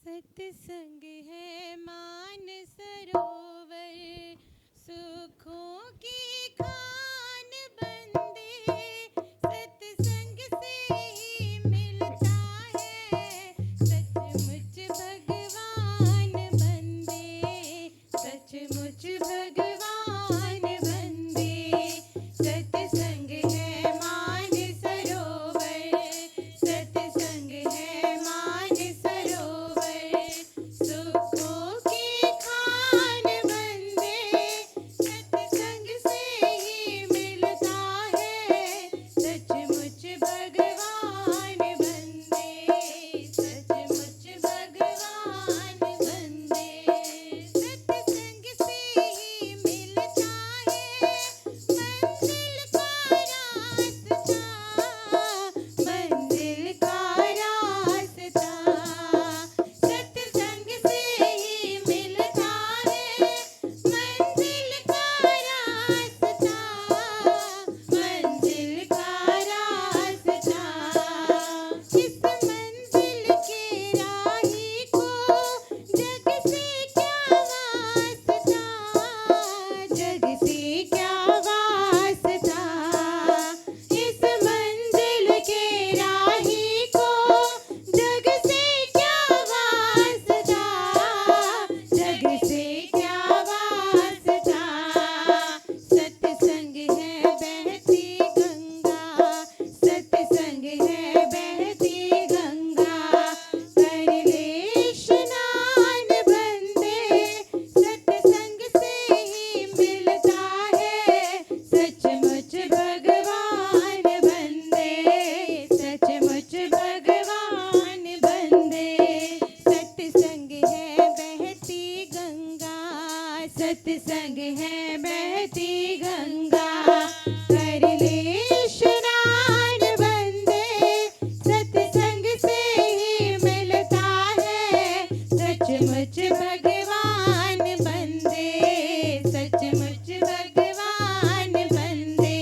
सत्संग है मान सरोवर, सुखों की खान बंदे, सत्संग से ही मिलता है सचमुच भगवान बंदे, सचमुच भगवान बंदे। सत्संग है मान सरोवर, सत्संग है मान सरोवर, सुखों की खान बंदे, सत्संग से ही मिलता है सचमुच भगवान बंदे, सचमुच भगवान बंदे। सत्संग से ही मिलता है मंजिल का रास्ता, मंजिल का रास्ता। सत्संग से ही मिलता है मंजिल का रास्ता, मंजिल का रास्ता। इस मंजिल के राही को जग से क्या वास्ता, जग से क्या वास्ता। इस मंजिल के राही को जग से क्या वास्ता, जग से क्या वास्ता। सत्संग है बहती गंगा, सत्संग है बहती गंगा, कर ले स्नान बंदे, सत्संग से ही मिलता है सचमुच भगवान बंदे, सचमुच भगवान बंदे। सत्संग है बहती गंगा, सत्संग है बहती गंगा, कर ले स्नान बंदे, सत्संग से ही मिलता है सचमुच भगवान बंदे, सचमुच भगवान बंदे।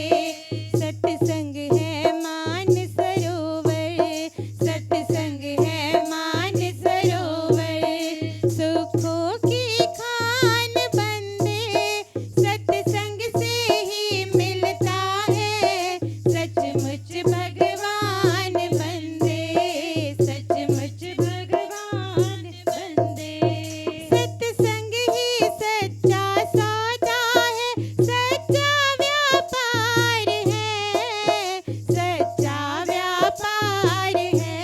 सत्संग है मान सरोवर, सत्संग है मान सरोवर, सुखों की खान बंदे, सत्संग से ही मिलता है सचमुच भगवान बंदे, सचमुच भगवान बंदे। सत्संग ही सच्चा सौदा है, सच्चा व्यापार है, सच्चा व्यापार है।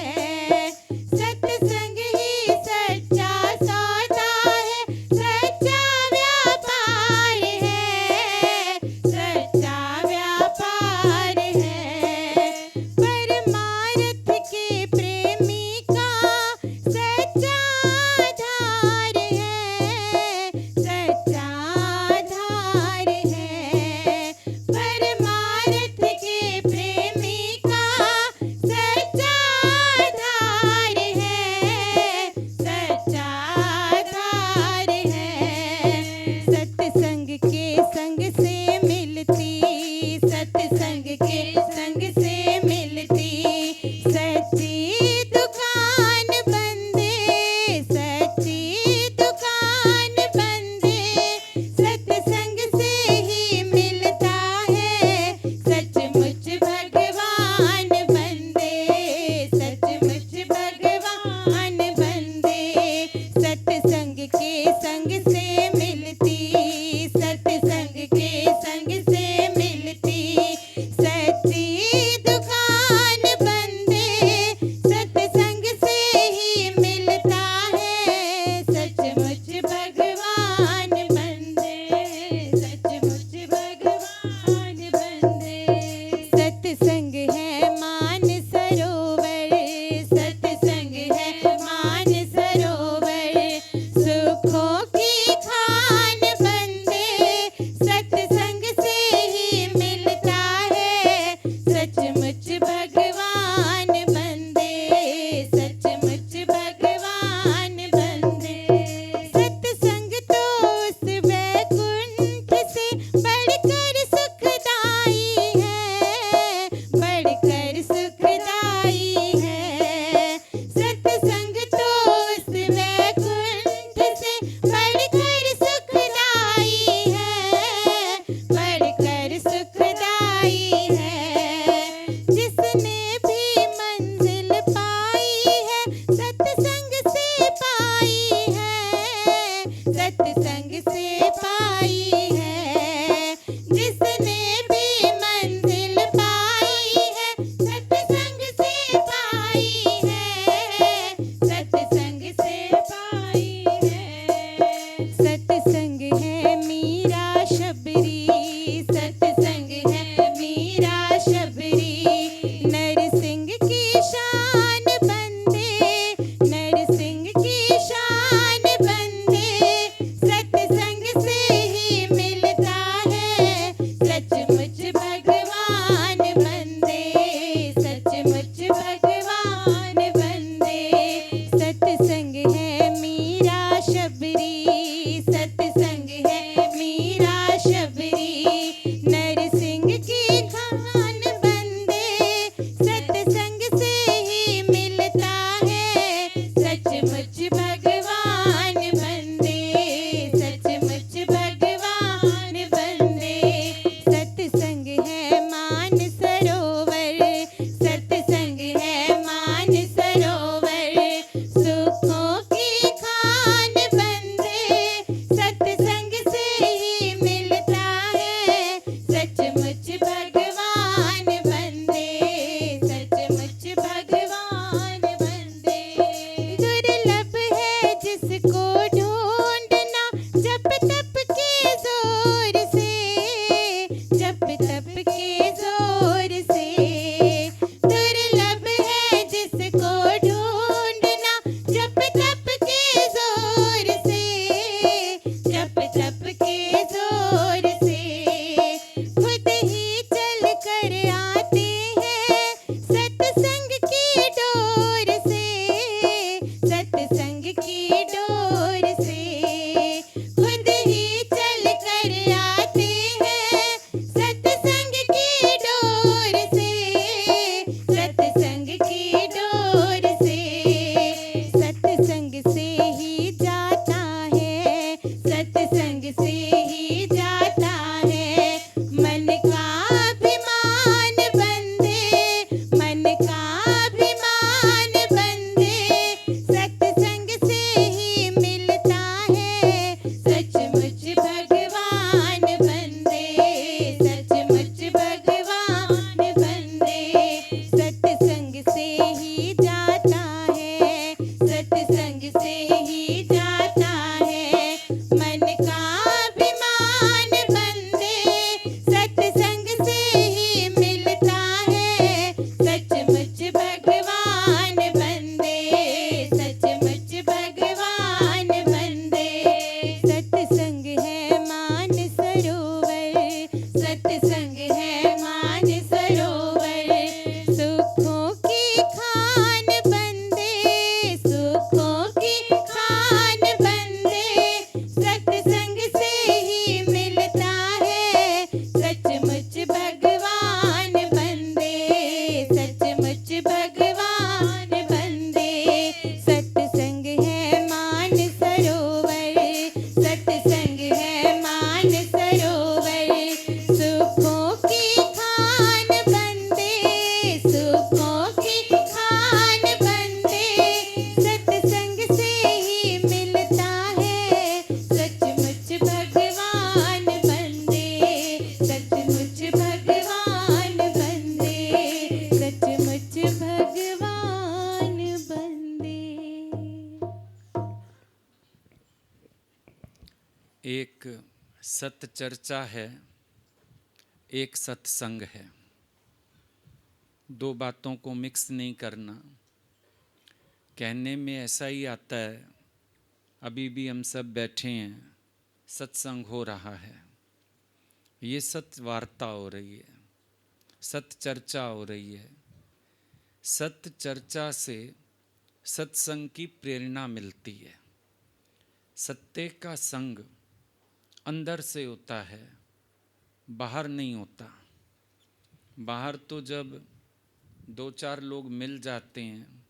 सत्संग ही सच्चा सौदा है, सच्चा व्यापार है, सच्चा व्यापार है। परमार्थ के प्रेमी का सच्चा आधार है, सच्चा आधार है। परमार्थ के प्रेमी का सच्चा आधार है, सच्चा आधार है। सत्संग के संग से मिलती, सत्संग के संग से मिलती, सच्ची दुकान बंदे, सच्ची दुकान बंदे, सत्संग से ही मिलता है सचमुच भगवान बंदे, सचमुच भगवान बंदे। सत्संग के संग से मिलती, सत्संग के संग से मिलती, सच्ची दुकान बंदे, सत्संग से ही मिलता है सचमुच भगवान बंदे, सचमुच भगवान बंदे। सत्संग है मान सरोवर, सत्संग है मान सरोवर, सुखों की खान बंदे, सत्संग से ही मिलता है सचमुच भगवान बंदे, सचमुच भगवान बंदे। सत्संग तो उस वैकुंठ से बढ़कर सुखदाई है, बढ़कर सुखदाई है। सत्संग तो एक सत चर्चा है, एक सत्संग है। दो बातों को मिक्स नहीं करना। कहने में ऐसा ही आता है, अभी भी हम सब बैठे हैं, सत्संग हो रहा है। ये सत्य वार्ता हो रही है, सत्य चर्चा हो रही है। सत्य चर्चा से सत्संग की प्रेरणा मिलती है। सत्य का संग अंदर से होता है, बाहर नहीं होता। बाहर तो जब दो चार लोग मिल जाते हैं,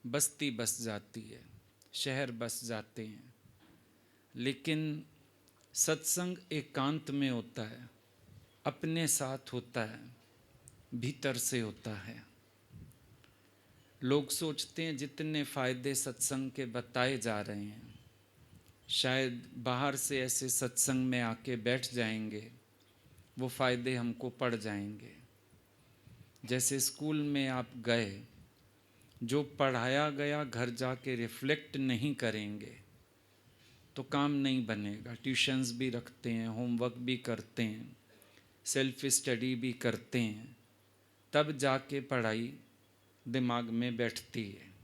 बस्ती बस जाती है, शहर बस जाते हैं। लेकिन सत्संग एकांत में होता है, अपने साथ होता है, भीतर से होता है। लोग सोचते हैं जितने फायदे सत्संग के बताए जा रहे हैं, शायद बाहर से ऐसे सत्संग में आके बैठ जाएंगे, वो फायदे हमको पड़ जाएंगे। जैसे स्कूल में आप गए, जो पढ़ाया गया घर जाके रिफ्लेक्ट नहीं करेंगे तो काम नहीं बनेगा। ट्यूशन्स भी रखते हैं, होमवर्क भी करते हैं, सेल्फ स्टडी भी करते हैं, तब जाके पढ़ाई दिमाग में बैठती है।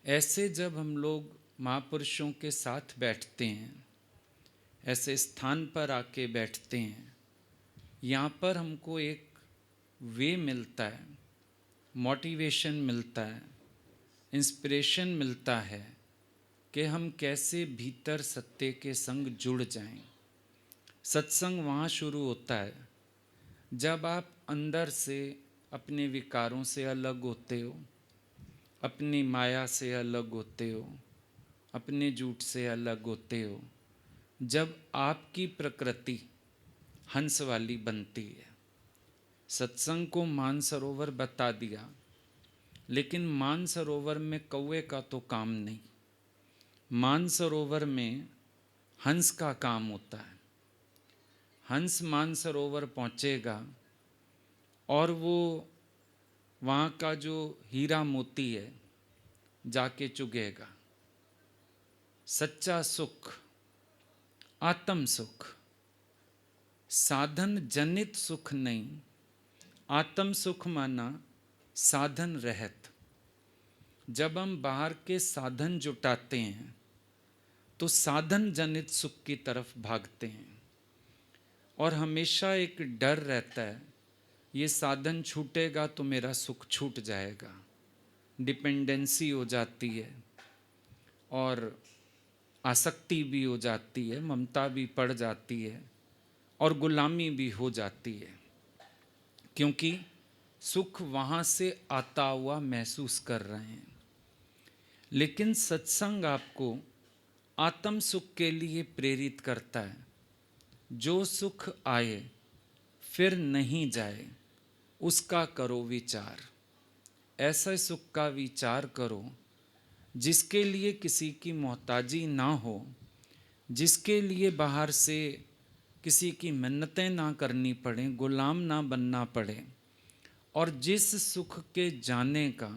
ऐसे जब हम लोग महापुरुषों के साथ बैठते हैं, ऐसे स्थान पर आके बैठते हैं, यहाँ पर हमको एक वे मिलता है, मोटिवेशन मिलता है, इंस्पिरेशन मिलता है कि हम कैसे भीतर सत्य के संग जुड़ जाएं। सत्संग वहाँ शुरू होता है जब आप अंदर से अपने विकारों से अलग होते हो, अपनी माया से अलग होते हो, अपने झूठ से अलग होते हो, जब आपकी प्रकृति हंस वाली बनती है। सत्संग को मानसरोवर बता दिया, लेकिन मानसरोवर में कौवे का तो काम नहीं। मानसरोवर में हंस का काम होता है। हंस मानसरोवर पहुँचेगा और वो वहाँ का जो हीरा मोती है जाके चुगेगा। सच्चा सुख, आत्म सुख, साधन जनित सुख नहीं, आत्म सुख माना साधन रहित। जब हम बाहर के साधन जुटाते हैं तो साधन जनित सुख की तरफ भागते हैं, और हमेशा एक डर रहता है, ये साधन छूटेगा तो मेरा सुख छूट जाएगा। डिपेंडेंसी हो जाती है और आसक्ति भी हो जाती है, ममता भी पड़ जाती है और गुलामी भी हो जाती है, क्योंकि सुख वहाँ से आता हुआ महसूस कर रहे हैं। लेकिन सत्संग आपको आत्म सुख के लिए प्रेरित करता है। जो सुख आए फिर नहीं जाए, उसका करो विचार। ऐसा सुख का विचार करो जिसके लिए किसी की मोहताजी ना हो, जिसके लिए बाहर से किसी की मिन्नतें ना करनी पड़े, गुलाम ना बनना पड़े, और जिस सुख के जाने का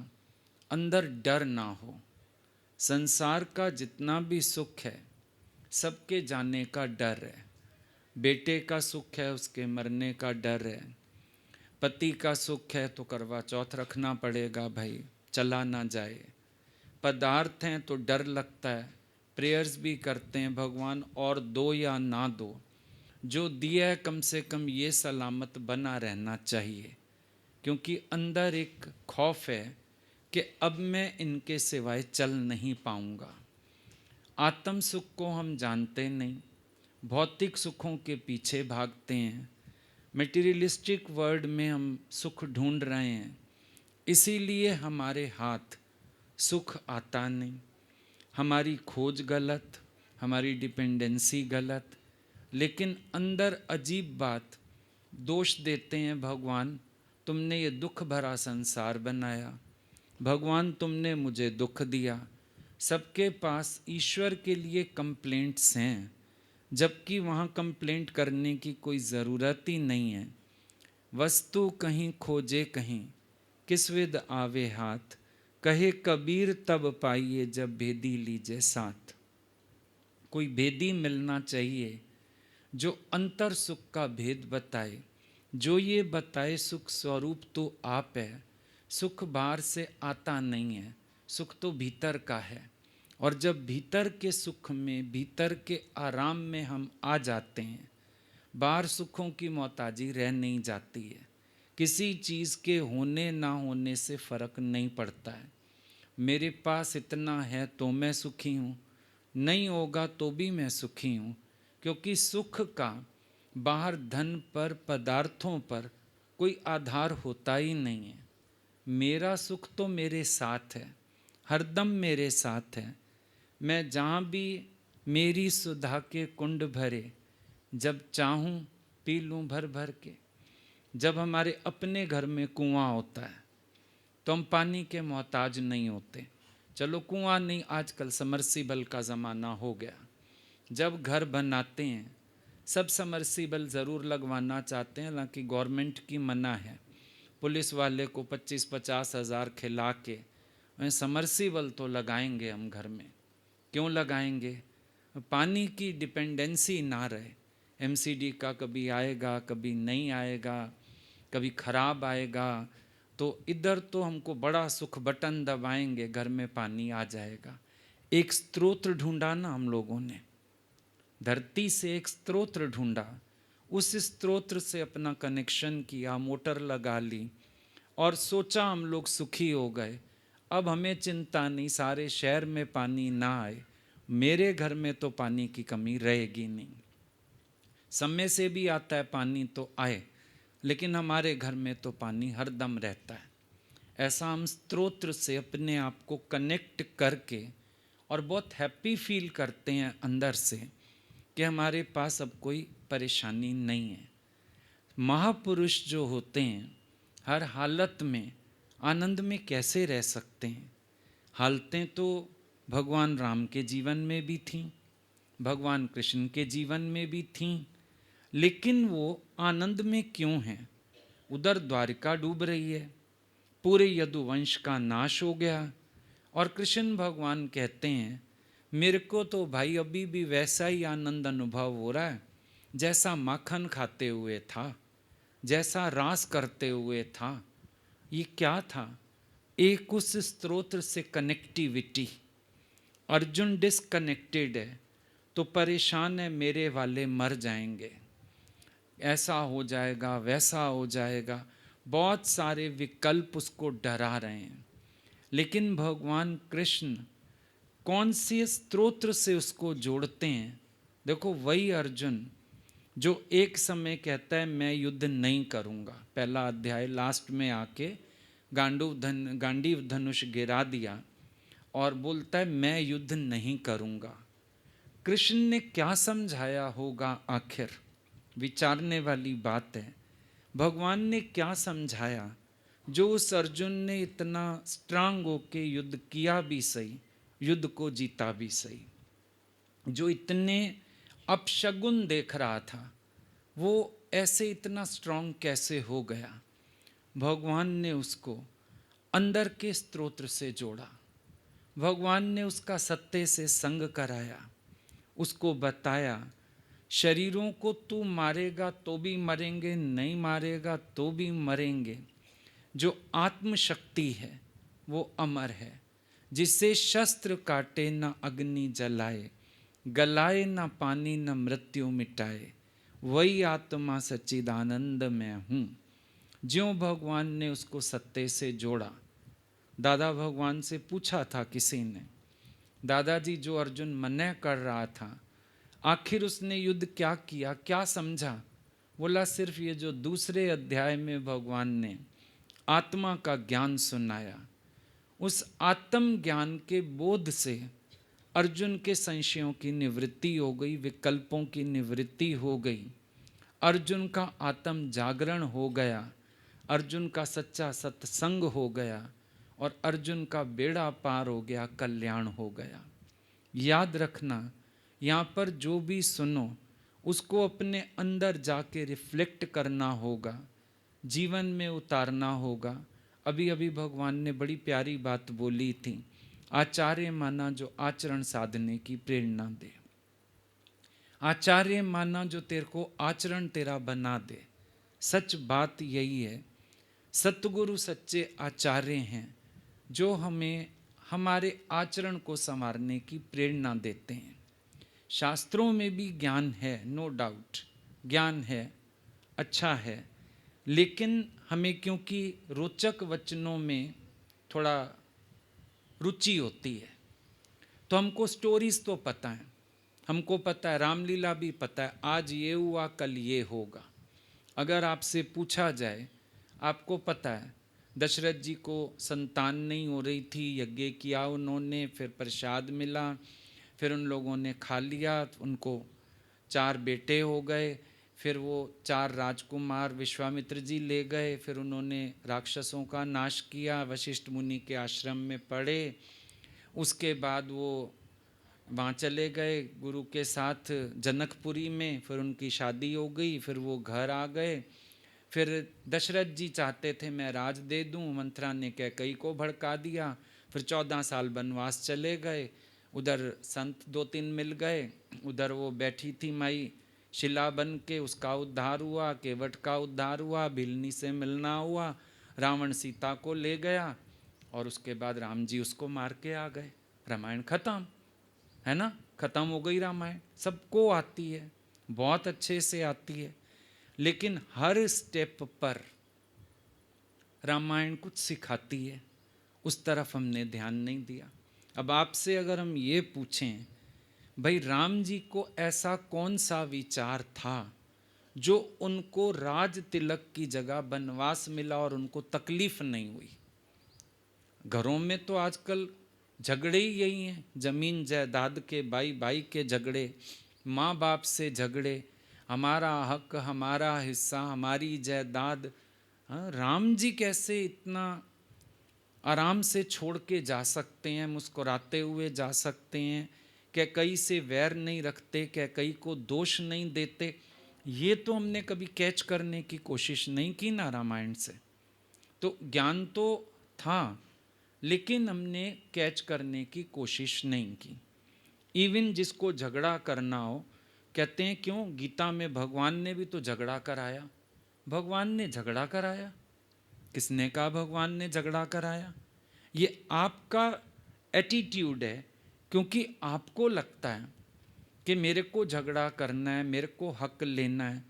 अंदर डर ना हो। संसार का जितना भी सुख है, सबके जाने का डर है। बेटे का सुख है, उसके मरने का डर है। पति का सुख है तो करवा चौथ रखना पड़ेगा भाई, चला ना जाए। पदार्थ हैं तो डर लगता है, प्रेयर्स भी करते हैं, भगवान और दो या ना दो, जो दिया है कम से कम ये सलामत बना रहना चाहिए। क्योंकि अंदर एक खौफ है कि अब मैं इनके सिवाय चल नहीं पाऊंगा। आत्म सुख को हम जानते नहीं, भौतिक सुखों के पीछे भागते हैं। मटेरियलिस्टिक वर्ल्ड में हम सुख ढूंढ रहे हैं, इसीलिए हमारे हाथ सुख आता नहीं। हमारी खोज गलत, हमारी डिपेंडेंसी गलत। लेकिन अंदर अजीब बात, दोष देते हैं, भगवान तुमने ये दुख भरा संसार बनाया, भगवान तुमने मुझे दुख दिया। सबके पास ईश्वर के लिए कंप्लेंट्स हैं, जबकि वहाँ कंप्लेंट करने की कोई ज़रूरत ही नहीं है। वस्तु कहीं खोजे कहीं, किस विद आवे हाथ, कहे कबीर तब पाइए जब भेदी लीजिए साथ। कोई भेदी मिलना चाहिए जो अंतर सुख का भेद बताए, जो ये बताए सुख स्वरूप तो आप है, सुख बाहर से आता नहीं है, सुख तो भीतर का है। और जब भीतर के सुख में, भीतर के आराम में हम आ जाते हैं, बाहर सुखों की मोहताजी रह नहीं जाती है। किसी चीज़ के होने ना होने से फर्क नहीं पड़ता है। मेरे पास इतना है तो मैं सुखी हूँ, नहीं होगा तो भी मैं सुखी हूँ, क्योंकि सुख का बाहर धन पर, पदार्थों पर कोई आधार होता ही नहीं है। मेरा सुख तो मेरे साथ है, हरदम मेरे साथ है। मैं जहाँ भी मेरी सुधा के कुंड भरे, जब चाहूँ पी लूँ भर भर के। जब हमारे अपने घर में कुआं होता है तो हम पानी के मोहताज नहीं होते। चलो कुआं नहीं, आजकल समर्सिबल का ज़माना हो गया। जब घर बनाते हैं सब समर्सिबल ज़रूर लगवाना चाहते हैं, हालांकि गवर्नमेंट की मना है। पुलिस वाले को 25-50 हज़ार खिला के समर्सिबल तो लगाएंगे हम घर में। क्यों लगाएंगे? पानी की डिपेंडेंसी ना रहे। एमसीडी का कभी आएगा, कभी नहीं आएगा, कभी खराब आएगा, तो इधर तो हमको बड़ा सुख, बटन दबाएंगे घर में पानी आ जाएगा। एक स्रोत ढूंढा ना हम लोगों ने, धरती से एक स्रोत ढूंढा, उस स्रोत से अपना कनेक्शन किया, मोटर लगा ली और सोचा हम लोग सुखी हो गए। अब हमें चिंता नहीं, सारे शहर में पानी ना आए, मेरे घर में तो पानी की कमी रहेगी नहीं। समय से भी आता है पानी तो आए, लेकिन हमारे घर में तो पानी हरदम रहता है। ऐसा हम स्रोत से अपने आप को कनेक्ट करके और बहुत हैप्पी फील करते हैं अंदर से कि हमारे पास अब कोई परेशानी नहीं है। महापुरुष जो होते हैं हर हालत में आनंद में कैसे रह सकते हैं? हालतें तो भगवान राम के जीवन में भी थीं, भगवान कृष्ण के जीवन में भी थीं, लेकिन वो आनंद में क्यों हैं? उधर द्वारिका डूब रही है, पूरे यदुवंश का नाश हो गया, और कृष्ण भगवान कहते हैं मेरे को तो भाई अभी भी वैसा ही आनंद अनुभव हो रहा है जैसा माखन खाते हुए था, जैसा रास करते हुए था। ये क्या था? एक उस स्रोत से कनेक्टिविटी। अर्जुन डिस्कनेक्टेड है तो परेशान है, मेरे वाले मर जाएंगे, ऐसा हो जाएगा, वैसा हो जाएगा, बहुत सारे विकल्प उसको डरा रहे हैं। लेकिन भगवान कृष्ण कौन सी स्त्रोत्र से उसको जोड़ते हैं? देखो, वही अर्जुन जो एक समय कहता है मैं युद्ध नहीं करूँगा, पहला अध्याय लास्ट में आके गांडीव धनुष गिरा दिया और बोलता है मैं युद्ध नहीं करूँगा। कृष्ण ने क्या समझाया होगा आखिर? विचारने वाली बात है। भगवान ने क्या समझाया जो उस अर्जुन ने इतना स्ट्रांग होके युद्ध किया भी सही, युद्ध को जीता भी सही, जो इतने अपशगुन देख रहा था, वो ऐसे इतना स्ट्रांग कैसे हो गया? भगवान ने उसको अंदर के स्त्रोत्र से जोड़ा, भगवान ने उसका सत्य से संग कराया, उसको बताया शरीरों को तू मारेगा तो भी मरेंगे, नहीं मारेगा तो भी मरेंगे। जो आत्मशक्ति है वो अमर है, जिससे शस्त्र काटे न अग्नि जलाए, गलाए न पानी न मृत्यु मिटाए, वही आत्मा सच्चिदानंद में हूँ। ज्यों भगवान ने उसको सत्य से जोड़ा। दादा भगवान से पूछा था किसी ने, दादाजी जो अर्जुन मना कर रहा था आखिर उसने युद्ध क्या किया, क्या समझा? बोला सिर्फ ये जो दूसरे अध्याय में भगवान ने आत्मा का ज्ञान सुनाया, उस आत्म ज्ञान के बोध से अर्जुन के संशयों की निवृत्ति हो गई, विकल्पों की निवृत्ति हो गई, अर्जुन का आत्म जागरण हो गया, अर्जुन का सच्चा सत्संग हो गया और अर्जुन का बेड़ा पार हो गया, कल्याण हो गया। याद रखना, यहाँ पर जो भी सुनो उसको अपने अंदर जाके रिफ्लेक्ट करना होगा, जीवन में उतारना होगा। अभी अभी भगवान ने बड़ी प्यारी बात बोली थी, आचार्य माना जो आचरण साधने की प्रेरणा दे। आचार्य माना जो तेरे को आचरण तेरा बना दे। सच बात यही है, सतगुरु सच्चे आचार्य हैं जो हमें हमारे आचरण को संवारने की प्रेरणा देते हैं। शास्त्रों में भी ज्ञान है, नो डाउट, ज्ञान है, अच्छा है, लेकिन हमें क्योंकि रोचक वचनों में थोड़ा रुचि होती है, तो हमको स्टोरीज तो पता है, हमको पता है, रामलीला भी पता है, आज ये हुआ कल ये होगा। अगर आपसे पूछा जाए, आपको पता है दशरथ जी को संतान नहीं हो रही थी, यज्ञ किया उन्होंने, फिर प्रसाद मिला, फिर उन लोगों ने खा लिया, उनको 4 बेटे हो गए, फिर वो 4 राजकुमार विश्वामित्र जी ले गए, फिर उन्होंने राक्षसों का नाश किया, वशिष्ठ मुनि के आश्रम में पढ़े, उसके बाद वो वहाँ चले गए गुरु के साथ जनकपुरी में, फिर उनकी शादी हो गई, फिर वो घर आ गए। फिर दशरथ जी चाहते थे मैं राज दे दूं, मंत्रा ने कैकई को भड़का दिया, फिर 14 साल वनवास चले गए। उधर संत 2-3 मिल गए, उधर वो बैठी थी माई शिला बन के, उसका उद्धार हुआ, केवट का उद्धार हुआ, भिलनी से मिलना हुआ, रावण सीता को ले गया, और उसके बाद राम जी उसको मार के आ गए, रामायण खत्म, है ना, खत्म हो गई रामायण। सबको आती है, बहुत अच्छे से आती है, लेकिन हर स्टेप पर रामायण कुछ सिखाती है, उस तरफ हमने ध्यान नहीं दिया। अब आपसे अगर हम ये पूछें, भाई राम जी को ऐसा कौन सा विचार था जो उनको राज तिलक की जगह वनवास मिला और उनको तकलीफ नहीं हुई? घरों में तो आजकल झगड़े ही यही हैं, जमीन जायदाद के, भाई भाई के झगड़े, माँ बाप से झगड़े, हमारा हक, हमारा हिस्सा, हमारी जायदाद। हाँ, राम जी कैसे इतना आराम से छोड़ के जा सकते हैं, मुस्कुराते हुए जा सकते हैं, कैकई से वैर नहीं रखते, कैकई को दोष नहीं देते? ये तो हमने कभी कैच करने की कोशिश नहीं की ना रामायण से। तो ज्ञान तो था, लेकिन हमने कैच करने की कोशिश नहीं की। इवन जिसको झगड़ा करना हो, कहते हैं क्यों, गीता में भगवान ने भी तो झगड़ा कराया। भगवान ने झगड़ा कराया? किसने कहा भगवान ने झगड़ा कराया? ये आपका एटीट्यूड है, क्योंकि आपको लगता है कि मेरे को झगड़ा करना है, मेरे को हक लेना है,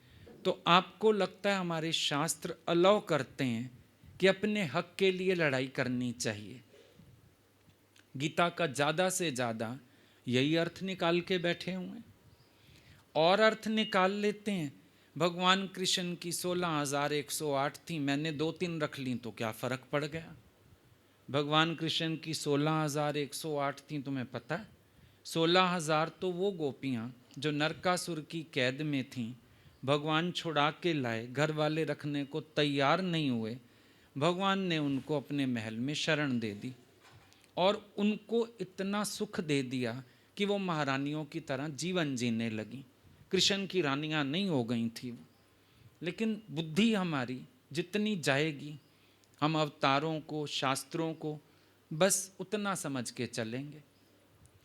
तो आपको लगता है हमारे शास्त्र अलाउ करते हैं कि अपने हक के लिए लड़ाई करनी चाहिए। गीता का ज़्यादा से ज़्यादा यही अर्थ निकाल के बैठे हुए हैं, और अर्थ निकाल लेते हैं। भगवान कृष्ण की 16,108 थी, मैंने 2-3 रख ली तो क्या फ़र्क पड़ गया? भगवान कृष्ण की 16,108 थी, तुम्हें पता है 16,000 तो वो गोपियाँ जो नरकासुर की कैद में थीं, भगवान छुड़ा के लाए, घर वाले रखने को तैयार नहीं हुए, भगवान ने उनको अपने महल में शरण दे दी और उनको इतना सुख दे दिया कि वो महारानियों की तरह जीवन जीने लगी। कृष्ण की रानियां नहीं हो गई थी वो। लेकिन बुद्धि हमारी जितनी जाएगी, हम अवतारों को, शास्त्रों को बस उतना समझ के चलेंगे।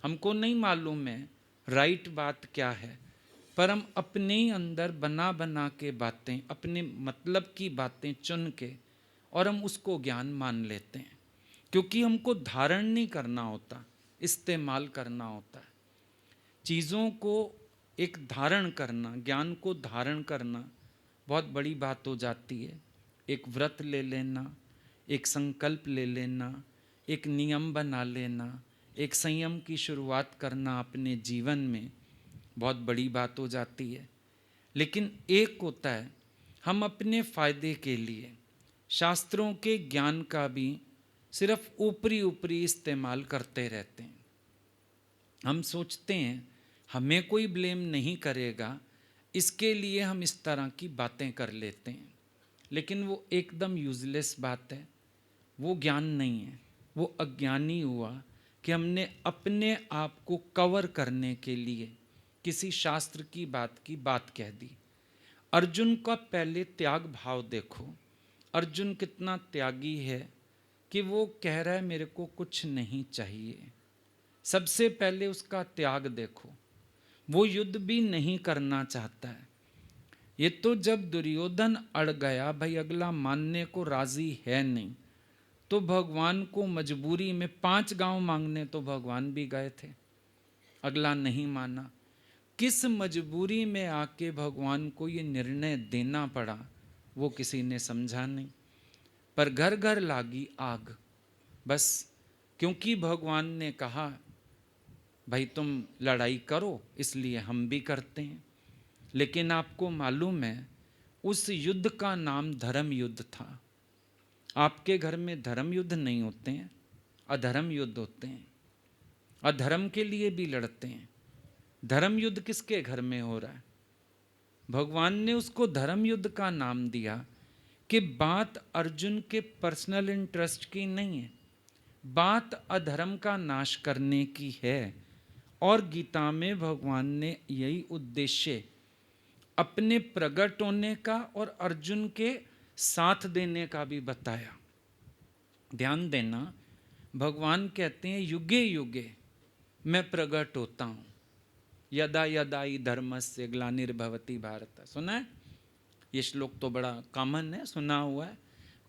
हमको नहीं मालूम है राइट बात क्या है, पर हम अपने ही अंदर बना बना के बातें, अपने मतलब की बातें चुन के, और हम उसको ज्ञान मान लेते हैं, क्योंकि हमको धारण नहीं करना होता, इस्तेमाल करना होता है। चीज़ों को एक धारण करना, ज्ञान को धारण करना बहुत बड़ी बात हो जाती है। एक व्रत ले लेना, एक संकल्प ले लेना, एक नियम बना लेना, एक संयम की शुरुआत करना अपने जीवन में बहुत बड़ी बात हो जाती है। लेकिन एक होता है हम अपने फायदे के लिए शास्त्रों के ज्ञान का भी सिर्फ ऊपरी ऊपरी इस्तेमाल करते रहते हैं। हम सोचते हैं हमें कोई ब्लेम नहीं करेगा, इसके लिए हम इस तरह की बातें कर लेते हैं, लेकिन वो एकदम यूजलेस बात है, वो ज्ञान नहीं है, वो अज्ञानी हुआ कि हमने अपने आप को कवर करने के लिए किसी शास्त्र की बात कह दी। अर्जुन का पहले त्याग भाव देखो, अर्जुन कितना त्यागी है कि वो कह रहा है मेरे को कुछ नहीं चाहिए। सबसे पहले उसका त्याग देखो। वो युद्ध भी नहीं करना चाहता है। ये तो जब दुर्योधन अड़ गया, भाई अगला मानने को राजी है नहीं, तो भगवान को मजबूरी में 5 गांव मांगने तो भगवान भी गए थे, अगला नहीं माना। किस मजबूरी में आके भगवान को ये निर्णय देना पड़ा वो किसी ने समझा नहीं। पर घर घर लागी आग, बस क्योंकि भगवान ने कहा भाई तुम लड़ाई करो, इसलिए हम भी करते हैं। लेकिन आपको मालूम है उस युद्ध का नाम धर्म युद्ध था। आपके घर में धर्म युद्ध नहीं होते हैं, अधर्म युद्ध होते हैं। अधर्म के लिए भी लड़ते हैं। धर्म युद्ध किसके घर में हो रहा है? भगवान ने उसको धर्म युद्ध का नाम दिया कि बात अर्जुन के पर्सनल इंटरेस्ट की नहीं है, बात अधर्म का नाश करने की है। और गीता में भगवान ने यही उद्देश्य अपने प्रकट होने का और अर्जुन के साथ देने का भी बताया। ध्यान देना, भगवान कहते हैं युगे युगे मैं प्रकट होता हूँ, यदा यदा ही धर्मस्य ग्लानिर्भवति भारत। सुना है ये श्लोक? तो बड़ा कॉमन है, सुना हुआ है।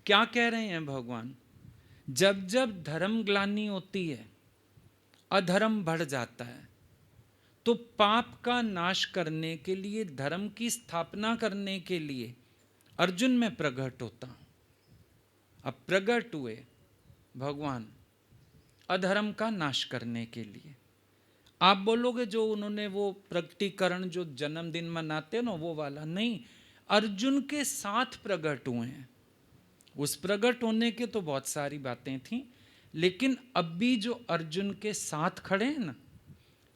क्या कह रहे हैं भगवान? जब जब धर्म ग्लानि होती है, अधर्म बढ़ जाता है, तो पाप का नाश करने के लिए, धर्म की स्थापना करने के लिए अर्जुन में प्रकट होता हूं। अब प्रकट हुए भगवान अधर्म का नाश करने के लिए। आप बोलोगे जो उन्होंने वो प्रकटीकरण जो जन्मदिन मनाते हैं ना वो वाला नहीं, अर्जुन के साथ प्रकट हुए हैं। उस प्रकट होने के तो बहुत सारी बातें थीं, लेकिन अब भी जो अर्जुन के साथ खड़े हैं ना,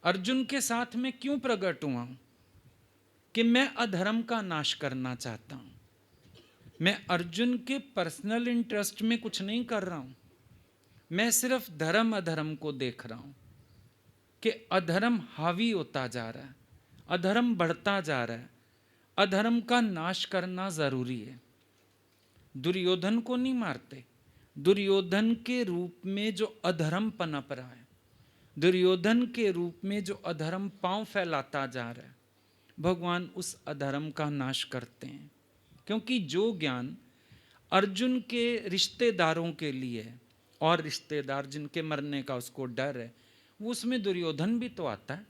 अर्जुन के साथ में क्यों प्रकट हुआ हूं? कि मैं अधर्म का नाश करना चाहता हूं। मैं अर्जुन के पर्सनल इंटरेस्ट में कुछ नहीं कर रहा हूं, मैं सिर्फ धर्म अधर्म को देख रहा हूं कि अधर्म हावी होता जा रहा है, अधर्म बढ़ता जा रहा है, अधर्म का नाश करना जरूरी है। दुर्योधन को नहीं मारते, दुर्योधन के रूप में जो अधर्म पनप रहा है, दुर्योधन के रूप में जो अधर्म पांव फैलाता जा रहा है, भगवान उस अधर्म का नाश करते हैं। क्योंकि जो ज्ञान अर्जुन के रिश्तेदारों के लिए है, और रिश्तेदार जिनके मरने का उसको डर है, वो उसमें दुर्योधन भी तो आता है।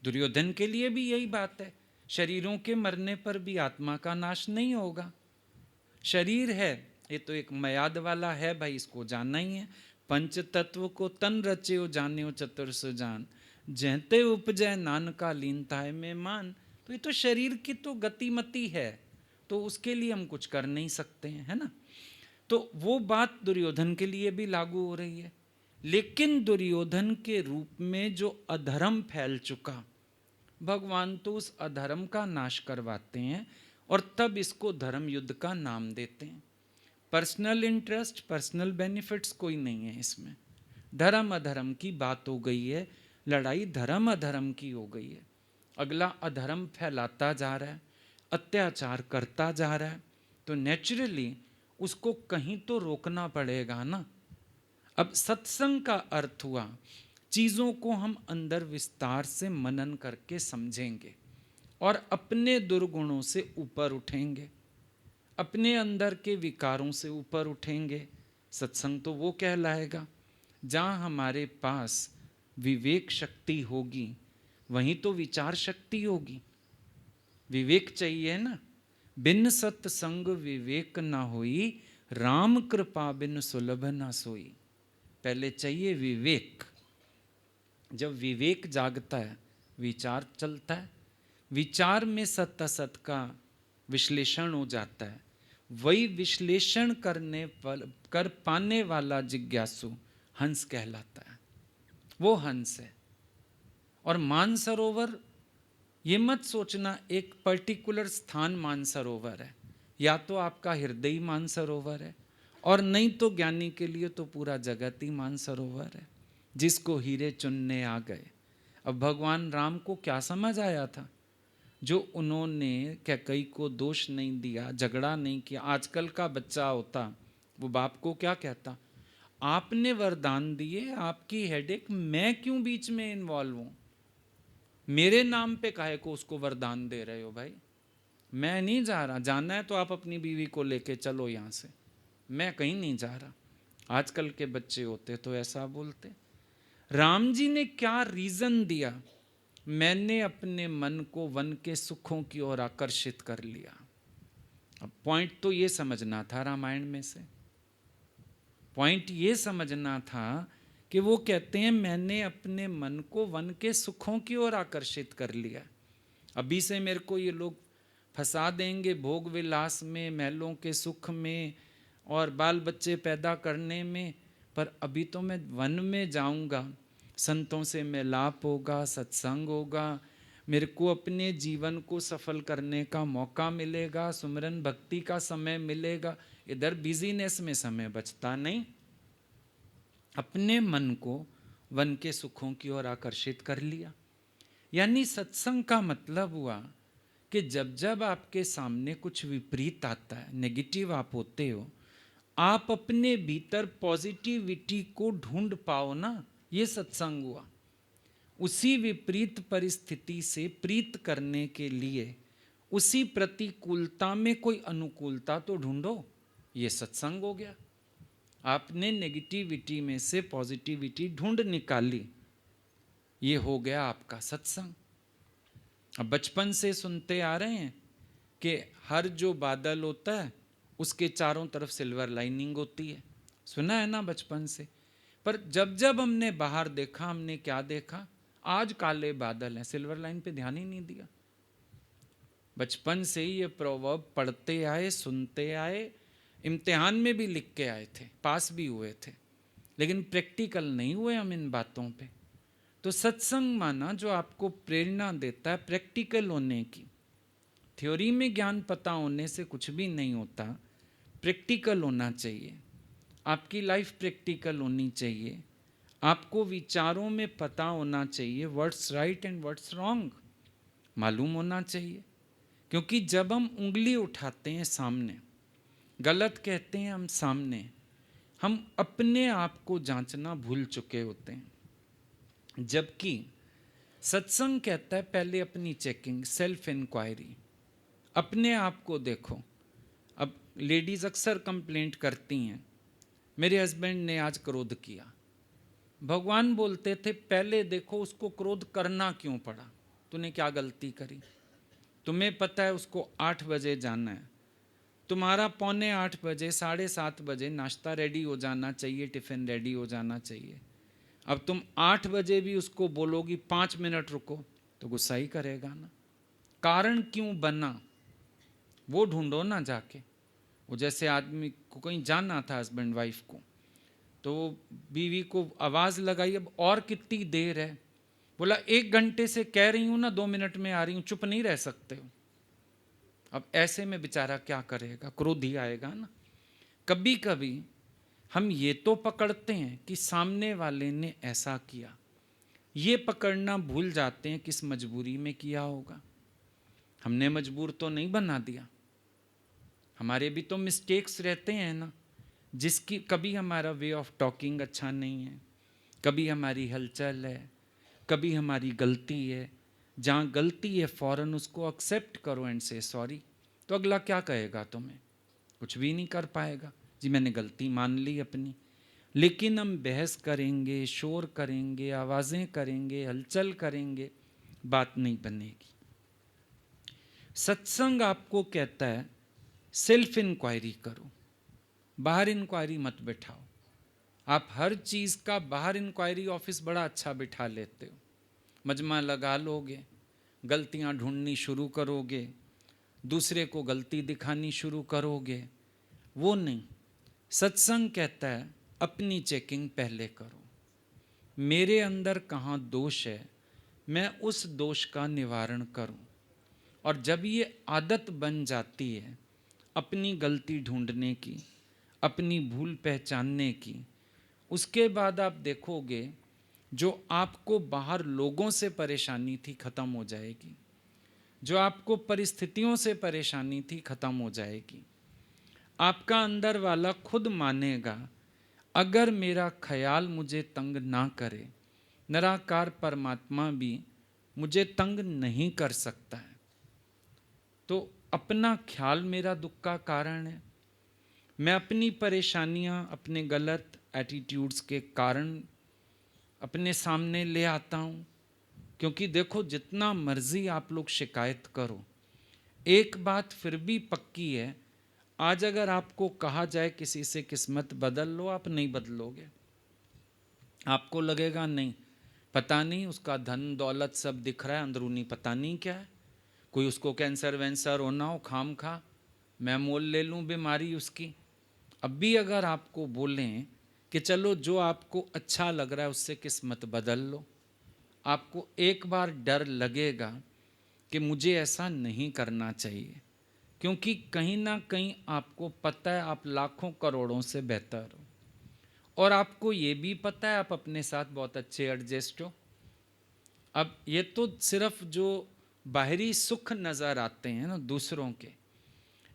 दुर्योधन के लिए भी यही बात है, शरीरों के मरने पर भी आत्मा का नाश नहीं होगा। शरीर है ये तो एक मयाद वाला है भाई, इसको जानना ही है। पंच तत्व को तन रचे जाने चतुर्स जान, जहते उपजय नानका लीनता है में मान। तो ये तो शरीर की तो गतिमति है, तो उसके लिए हम कुछ कर नहीं सकते हैं, है ना। तो वो बात दुर्योधन के लिए भी लागू हो रही है। लेकिन दुर्योधन के रूप में जो अधर्म फैल चुका, भगवान तो उस अधर्म का नाश करवाते हैं और तब इसको धर्म युद्ध का नाम देते हैं। पर्सनल इंटरेस्ट, पर्सनल बेनिफिट्स कोई नहीं है इसमें। धर्म अधर्म की बात हो गई है, लड़ाई धर्म अधर्म की हो गई है। अगला अधर्म फैलाता जा रहा है, अत्याचार करता जा रहा है, तो नेचुरली उसको कहीं तो रोकना पड़ेगा ना। अब सत्संग का अर्थ हुआ चीज़ों को हम अंदर विस्तार से मनन करके समझेंगे और अपने दुर्गुणों से ऊपर उठेंगे, अपने अंदर के विकारों से ऊपर उठेंगे। सत्संग तो वो कहलाएगा जहाँ हमारे पास विवेक शक्ति होगी, वहीं तो विचार शक्ति होगी। विवेक चाहिए ना, बिन सत्संग विवेक ना होई, राम कृपा बिन सुलभ ना सोई। पहले चाहिए विवेक। जब विवेक जागता है विचार चलता है, विचार में सत्य असत का विश्लेषण हो जाता है। वही विश्लेषण कर पाने वाला जिज्ञासु हंस कहलाता है, वो हंस है। और मानसरोवर, ये मत सोचना एक पर्टिकुलर स्थान मानसरोवर है, या तो आपका हृदय मानसरोवर है, और नहीं तो ज्ञानी के लिए तो पूरा जगत ही मानसरोवर है, जिसको हीरे चुनने आ गए। अब भगवान राम को क्या समझ आया था जो उन्होंने कैकई को दोष नहीं दिया, झगड़ा नहीं किया। आजकल का बच्चा होता वो बाप को क्या कहता, आपने वरदान दिए, आपकी हेडेक, मैं क्यों बीच में इन्वॉल्व हूँ। मेरे नाम पे काहे को उसको वरदान दे रहे हो भाई? मैं नहीं जा रहा, जाना है तो आप अपनी बीवी को लेके चलो यहाँ से, मैं कहीं नहीं जा रहा। आजकल के बच्चे होते तो ऐसा बोलते। राम जी ने क्या रीजन दिया? मैंने अपने मन को वन के सुखों की ओर आकर्षित कर लिया। अब पॉइंट तो ये समझना था रामायण में से, पॉइंट ये समझना था कि वो कहते हैं मैंने अपने मन को वन के सुखों की ओर आकर्षित कर लिया। अभी से मेरे को ये लोग फंसा देंगे भोग विलास में, महलों के सुख में और बाल बच्चे पैदा करने में, पर अभी तो मैं वन में जाऊंगा, संतों से मिलाप होगा, सत्संग होगा, मेरे को अपने जीवन को सफल करने का मौका मिलेगा, सुमिरन भक्ति का समय मिलेगा। इधर बिजीनेस में समय बचता नहीं। अपने मन को वन के सुखों की ओर आकर्षित कर लिया। यानी सत्संग का मतलब हुआ कि जब जब आपके सामने कुछ विपरीत आता है, नेगेटिव आप होते हो, आप अपने भीतर पॉजिटिविटी को ढूंढ पाओ ना, ये सत्संग हुआ। उसी विपरीत परिस्थिति से प्रीत करने के लिए उसी प्रतिकूलता में कोई अनुकूलता तो ढूंढो, ये सत्संग हो गया। आपने नेगेटिविटी में से पॉजिटिविटी ढूंढ निकाली, ये हो गया आपका सत्संग। अब बचपन से सुनते आ रहे हैं कि हर जो बादल होता है उसके चारों तरफ सिल्वर लाइनिंग होती है, सुना है ना बचपन से। पर जब जब हमने बाहर देखा, हमने क्या देखा? आज काले बादल हैं, सिल्वर लाइन पे ध्यान ही नहीं दिया। बचपन से ही ये प्रोवर्ब पढ़ते आए, सुनते आए, इम्तिहान में भी लिख के आए थे, पास भी हुए थे, लेकिन प्रैक्टिकल नहीं हुए हम इन बातों पे। तो सत्संग माना जो आपको प्रेरणा देता है प्रैक्टिकल होने की। थ्योरी में ज्ञान पता होने से कुछ भी नहीं होता, प्रैक्टिकल होना चाहिए। आपकी लाइफ प्रैक्टिकल होनी चाहिए, आपको विचारों में पता होना चाहिए, what's right and what's wrong मालूम होना चाहिए। क्योंकि जब हम उंगली उठाते हैं सामने, गलत कहते हैं हम सामने, हम अपने आप को जांचना भूल चुके होते हैं। जबकि सत्संग कहता है पहले अपनी चेकिंग, सेल्फ इंक्वायरी, अपने आप को देखो। अब लेडीज अक्सर कंप्लेंट करती हैं, मेरे हस्बैंड ने आज क्रोध किया। भगवान बोलते थे पहले देखो उसको क्रोध करना क्यों पड़ा, तूने क्या गलती करी? तुम्हें पता है उसको 8 बजे जाना है, तुम्हारा 7:45 बजे, 7:30 बजे नाश्ता रेडी हो जाना चाहिए, टिफ़िन रेडी हो जाना चाहिए। अब तुम 8 बजे भी उसको बोलोगी 5 मिनट रुको, तो गुस्सा ही करेगा ना। कारण क्यों बना वो ढूंढो ना जाके। वो जैसे आदमी को कहीं जाना था, हस्बैंड वाइफ को, तो बीवी को आवाज़ लगाई, अब और कितनी देर है? बोला 1 घंटे से कह रही हूँ ना, 2 मिनट में आ रही हूँ, चुप नहीं रह सकते हो। अब ऐसे में बेचारा क्या करेगा? क्रोध ही आएगा ना। कभी कभी हम ये तो पकड़ते हैं कि सामने वाले ने ऐसा किया, ये पकड़ना भूल जाते हैं किस मजबूरी में किया होगा। हमने मजबूर तो नहीं बना दिया, हमारे भी तो मिस्टेक्स रहते हैं ना। जिसकी कभी हमारा वे ऑफ टॉकिंग अच्छा नहीं है, कभी हमारी हलचल है, कभी हमारी गलती है। जहाँ गलती है फ़ौरन उसको एक्सेप्ट करो एंड से सॉरी। तो अगला क्या कहेगा तुम्हें? कुछ भी नहीं कर पाएगा। जी मैंने गलती मान ली अपनी। लेकिन हम बहस करेंगे, शोर करेंगे, आवाज़ें करेंगे, हलचल करेंगे, बात नहीं बनेगी। सत्संग आपको कहता है सेल्फ इंक्वायरी करो, बाहर इंक्वायरी मत बिठाओ। आप हर चीज़ का बाहर इंक्वायरी ऑफिस बड़ा अच्छा बिठा लेते हो, मजमा लगा लोगे, गलतियां ढूंढनी शुरू करोगे, दूसरे को गलती दिखानी शुरू करोगे। वो नहीं, सत्संग कहता है अपनी चेकिंग पहले करो। मेरे अंदर कहाँ दोष है, मैं उस दोष का निवारण करूं। और जब ये आदत बन जाती है अपनी गलती ढूंढने की, अपनी भूल पहचानने की, उसके बाद आप देखोगे जो आपको बाहर लोगों से परेशानी थी खत्म हो जाएगी, जो आपको परिस्थितियों से परेशानी थी खत्म हो जाएगी। आपका अंदर वाला खुद मानेगा अगर मेरा ख्याल मुझे तंग ना करे, निराकार परमात्मा भी मुझे तंग नहीं कर सकता है। तो अपना ख्याल मेरा दुख का कारण है। मैं अपनी परेशानियां, अपने गलत एटीट्यूड्स के कारण अपने सामने ले आता हूं। क्योंकि देखो, जितना मर्जी आप लोग शिकायत करो, एक बात फिर भी पक्की है, आज अगर आपको कहा जाए किसी से किस्मत बदल लो, आप नहीं बदलोगे। आपको लगेगा नहीं, पता नहीं उसका धन दौलत सब दिख रहा है, अंदरूनी पता नहीं क्या है। कोई उसको कैंसर वैंसर होना हो, खाम खा मैं मोल ले लूं बीमारी उसकी। अब भी अगर आपको बोलें कि चलो जो आपको अच्छा लग रहा है उससे किस्मत बदल लो, आपको एक बार डर लगेगा कि मुझे ऐसा नहीं करना चाहिए, क्योंकि कहीं ना कहीं आपको पता है आप लाखों करोड़ों से बेहतर हो, और आपको ये भी पता है आप अपने साथ बहुत अच्छे एडजस्ट हो। अब ये तो सिर्फ जो बाहरी सुख नज़र आते हैं ना दूसरों के,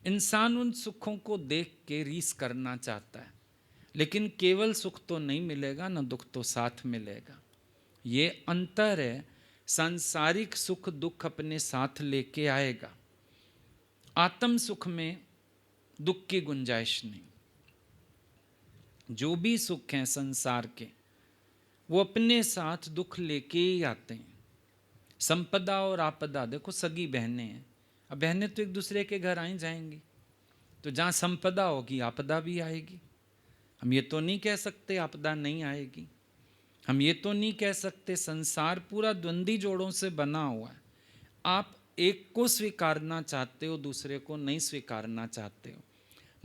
इंसान उन सुखों को देख के रीस करना चाहता है, लेकिन केवल सुख तो नहीं मिलेगा ना, दुख तो साथ मिलेगा। ये अंतर है। सांसारिक सुख दुख अपने साथ लेके आएगा, आत्म सुख में दुख की गुंजाइश नहीं। जो भी सुख हैं संसार के, वो अपने साथ दुख लेके ही आते हैं। संपदा और आपदा, देखो सगी बहनें हैं, अब बहनें तो एक दूसरे के घर आई जाएंगी, तो जहाँ संपदा होगी आपदा भी आएगी। हम ये तो नहीं कह सकते आपदा नहीं आएगी, हम ये तो नहीं कह सकते, संसार पूरा द्वंद्वी जोड़ों से बना हुआ है। आप एक को स्वीकारना चाहते हो, दूसरे को नहीं स्वीकारना चाहते हो।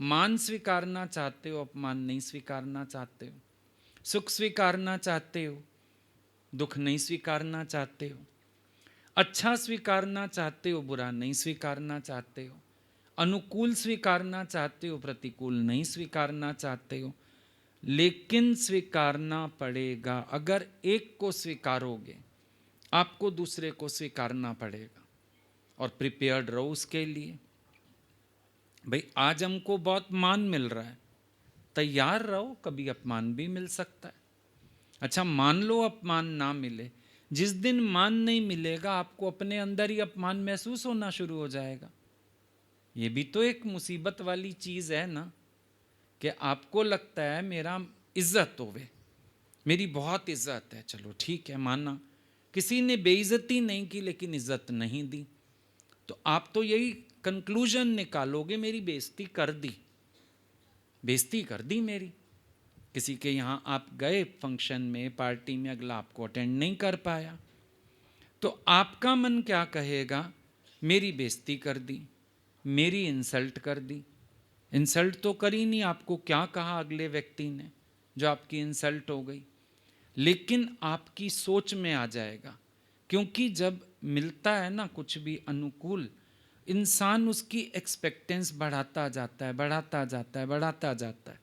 मान स्वीकारना चाहते हो, अपमान नहीं स्वीकारना चाहते हो। सुख स्वीकारना चाहते हो, दुख नहीं स्वीकारना चाहते हो। अच्छा स्वीकारना चाहते हो, बुरा नहीं स्वीकारना चाहते हो। अनुकूल स्वीकारना चाहते हो, प्रतिकूल नहीं स्वीकारना चाहते हो। लेकिन स्वीकारना पड़ेगा। अगर एक को स्वीकारोगे, आपको दूसरे को स्वीकारना पड़ेगा, और प्रिपेयर्ड रहो उसके लिए। भाई आज हमको बहुत मान मिल रहा है, तैयार रहो, कभी अपमान भी मिल सकता है। अच्छा मान लो अपमान ना मिले, जिस दिन मान नहीं मिलेगा आपको अपने अंदर ही अपमान महसूस होना शुरू हो जाएगा। ये भी तो एक मुसीबत वाली चीज है ना, कि आपको लगता है मेरा इज्जत होवे, मेरी बहुत इज्जत है, चलो ठीक है माना, किसी ने बेइज्जती नहीं की लेकिन इज्जत नहीं दी, तो आप तो यही कंक्लूजन निकालोगे मेरी बेइज्जती कर दी, बेइज्जती कर दी मेरी। किसी के यहाँ आप गए फंक्शन में, पार्टी में, अगला आपको अटेंड नहीं कर पाया, तो आपका मन क्या कहेगा, मेरी बेइज्जती कर दी, मेरी इंसल्ट कर दी। इंसल्ट तो करी नहीं, आपको क्या कहा अगले व्यक्ति ने जो आपकी इंसल्ट हो गई, लेकिन आपकी सोच में आ जाएगा। क्योंकि जब मिलता है ना कुछ भी अनुकूल, इंसान उसकी एक्सपेक्टेंस बढ़ाता जाता है, बढ़ाता जाता है, बढ़ाता जाता है।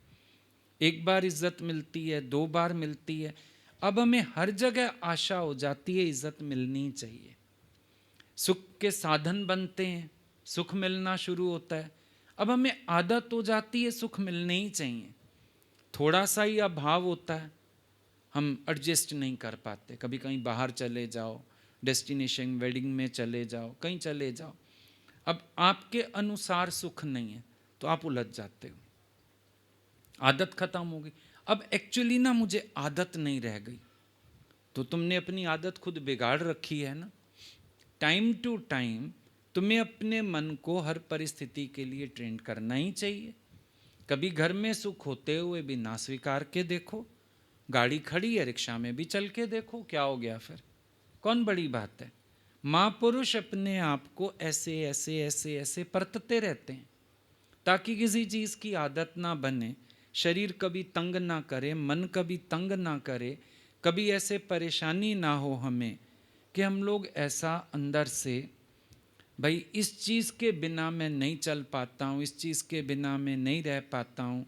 एक बार इज्जत मिलती है, दो बार मिलती है, अब हमें हर जगह आशा हो जाती है इज्जत मिलनी चाहिए। सुख के साधन बनते हैं, सुख मिलना शुरू होता है, अब हमें आदत हो जाती है सुख मिलने ही चाहिए। थोड़ा सा ही अभाव होता है, हम एडजस्ट नहीं कर पाते। कभी कहीं बाहर चले जाओ, डेस्टिनेशन वेडिंग में चले जाओ, कहीं चले जाओ, अब आपके अनुसार सुख नहीं है तो आप उलझ जाते हो, आदत खत्म हो गई। अब एक्चुअली ना मुझे आदत नहीं रह गई, तो तुमने अपनी आदत खुद बिगाड़ रखी है ना। टाइम टू टाइम तुम्हें अपने मन को हर परिस्थिति के लिए ट्रेन करना ही चाहिए। कभी घर में सुख होते हुए भी ना स्वीकार के देखो, गाड़ी खड़ी है रिक्शा में भी चल के देखो, क्या हो गया फिर, कौन बड़ी बात है। महापुरुष अपने आप को ऐसे ऐसे ऐसे ऐसे परतते रहते हैं ताकि किसी चीज़ की आदत ना बने, शरीर कभी तंग ना करे, मन कभी तंग ना करे, कभी ऐसे परेशानी ना हो हमें कि हम लोग ऐसा अंदर से, भाई इस चीज़ के बिना मैं नहीं चल पाता हूँ, इस चीज़ के बिना मैं नहीं रह पाता हूँ,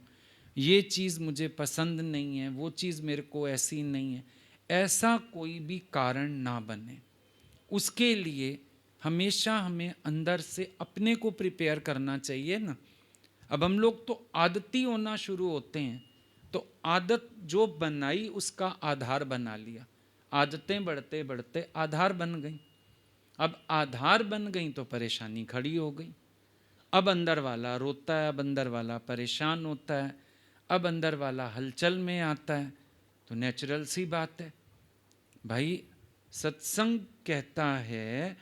ये चीज़ मुझे पसंद नहीं है, वो चीज़ मेरे को ऐसी नहीं है, ऐसा कोई भी कारण ना बने। उसके लिए हमेशा हमें अंदर से अपने को प्रिपेयर करना चाहिए ना। अब हम लोग तो आदती होना शुरू होते हैं, तो आदत जो बनाई उसका आधार बना लिया, आदतें बढ़ते बढ़ते आधार बन गई। अब आधार बन गई तो परेशानी खड़ी हो गई। अब अंदर वाला रोता है, अब अंदर वाला परेशान होता है, अब अंदर वाला हलचल में आता है। तो नेचुरल सी बात है भाई। सत्संग कहता है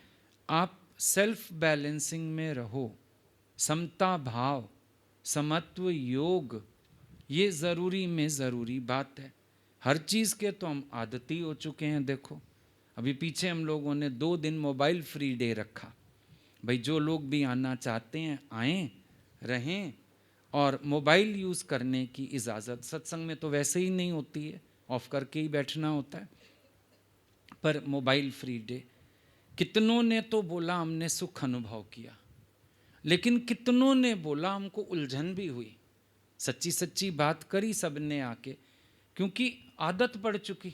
आप सेल्फ बैलेंसिंग में रहो, समता भाव, समत्व योग, ये ज़रूरी में ज़रूरी बात है। हर चीज़ के तो हम आदती हो चुके हैं। देखो अभी पीछे हम लोगों ने 2 दिन मोबाइल फ्री डे रखा। भाई जो लोग भी आना चाहते हैं आएँ, रहें, और मोबाइल यूज़ करने की इजाज़त सत्संग में तो वैसे ही नहीं होती है, ऑफ करके ही बैठना होता है, पर मोबाइल फ्री डे। कितनों ने तो बोला हमने सुख अनुभव किया, लेकिन कितनों ने बोला हमको उलझन भी हुई। सच्ची सच्ची बात करी सबने आके, क्योंकि आदत पड़ चुकी,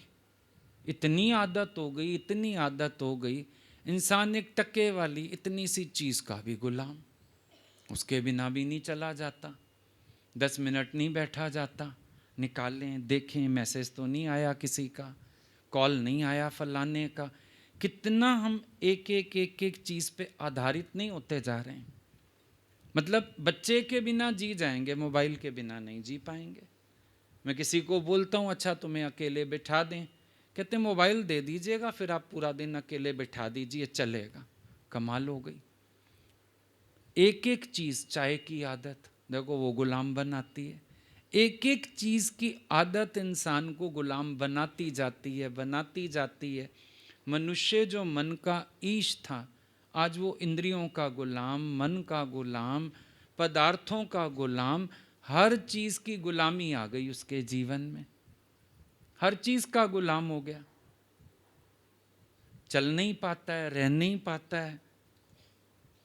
इतनी आदत हो गई, इतनी आदत हो गई। इंसान एक टके वाली इतनी सी चीज़ का भी गुलाम, उसके बिना भी नहीं चला जाता, 10 मिनट नहीं बैठा जाता। निकालें देखें मैसेज तो नहीं आया किसी का, कॉल नहीं आया फलाने का। कितना हम एक एक एक एक चीज़ पे आधारित नहीं होते जा रहे हैं। मतलब बच्चे के बिना जी जाएंगे, मोबाइल के बिना नहीं जी पाएंगे। मैं किसी को बोलता हूँ अच्छा तुम्हें अकेले बिठा दें, कहते मोबाइल दे दीजिएगा फिर आप पूरा दिन अकेले बिठा दीजिए चलेगा। कमाल हो गई। एक एक चीज़, चाय की आदत देखो वो गुलाम बनाती है। एक एक चीज़ की आदत इंसान को गुलाम बनाती जाती है, बनाती जाती है। मनुष्य जो मन का ईश था, आज वो इंद्रियों का गुलाम, मन का गुलाम, पदार्थों का गुलाम, हर चीज़ की गुलामी आ गई उसके जीवन में, हर चीज़ का गुलाम हो गया। चल नहीं पाता है, रह नहीं पाता है,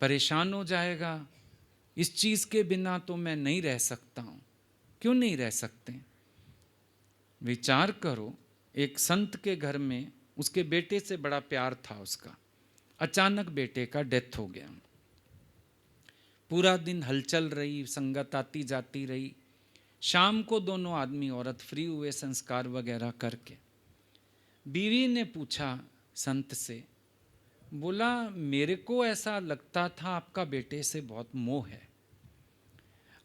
परेशान हो जाएगा। इस चीज़ के बिना तो मैं नहीं रह सकता हूँ। क्यों नहीं रह सकते? विचार करो, एक संत के घर में उसके बेटे से बड़ा प्यार था उसका, अचानक बेटे का डेथ हो गया। पूरा दिन हलचल रही, संगत आती जाती रही। शाम को दोनों आदमी औरत फ्री हुए संस्कार वगैरह करके। बीवी ने पूछा संत से, बोला मेरे को ऐसा लगता था आपका बेटे से बहुत मोह है,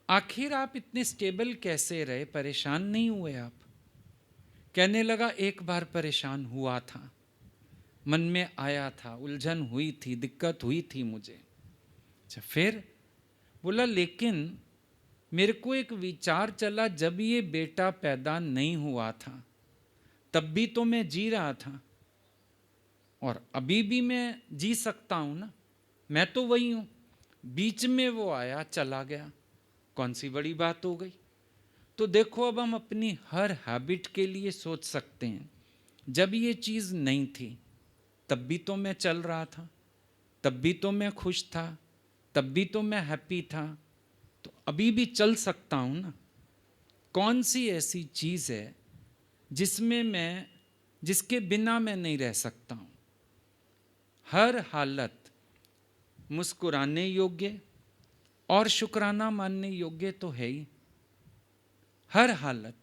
आखिर आप इतने स्टेबल कैसे रहे, परेशान नहीं हुए आप? कहने लगा एक बार परेशान हुआ था, मन में आया था, उलझन हुई थी, दिक्कत हुई थी मुझे। अच्छा फिर? बोला लेकिन मेरे को एक विचार चला, जब ये बेटा पैदा नहीं हुआ था तब भी तो मैं जी रहा था, और अभी भी मैं जी सकता हूं ना, मैं तो वही हूं। बीच में वो आया चला गया, कौन सी बड़ी बात हो गई? तो देखो अब हम अपनी हर हैबिट के लिए सोच सकते हैं, जब ये चीज़ नहीं थी तब भी तो मैं चल रहा था, तब भी तो मैं खुश था, तब भी तो मैं हैप्पी था, तो अभी भी चल सकता हूं ना। कौन सी ऐसी चीज़ है जिसमें मैं, जिसके बिना मैं नहीं रह सकता हूं? हर हालत मुस्कुराने योग्य और शुक्राना मानने योग्य तो है ही। हर हालत,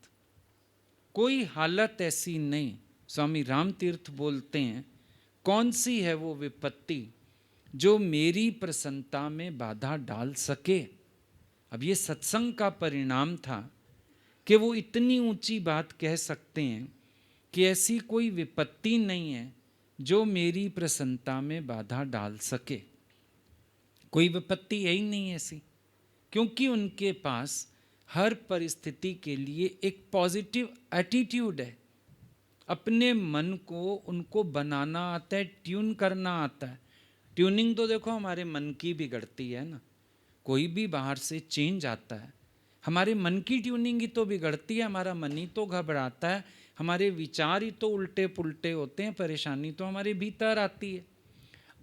कोई हालत ऐसी नहीं। स्वामी राम तीर्थ बोलते हैं, कौन सी है वो विपत्ति जो मेरी प्रसन्नता में बाधा डाल सके? अब ये सत्संग का परिणाम था कि वो इतनी ऊंची बात कह सकते हैं कि ऐसी कोई विपत्ति नहीं है जो मेरी प्रसन्नता में बाधा डाल सके। कोई विपत्ति है ही नहीं ऐसी, क्योंकि उनके पास हर परिस्थिति के लिए एक पॉजिटिव एटीट्यूड है। अपने मन को उनको बनाना आता है, ट्यून करना आता है। ट्यूनिंग तो देखो हमारे मन की बिगड़ती है ना, कोई भी बाहर से चेंज आता है, हमारे मन की ट्यूनिंग ही तो बिगड़ती है, हमारा मन ही तो घबराता है, हमारे विचार ही तो उल्टे पुल्टे होते हैं, परेशानी तो हमारे भीतर आती है।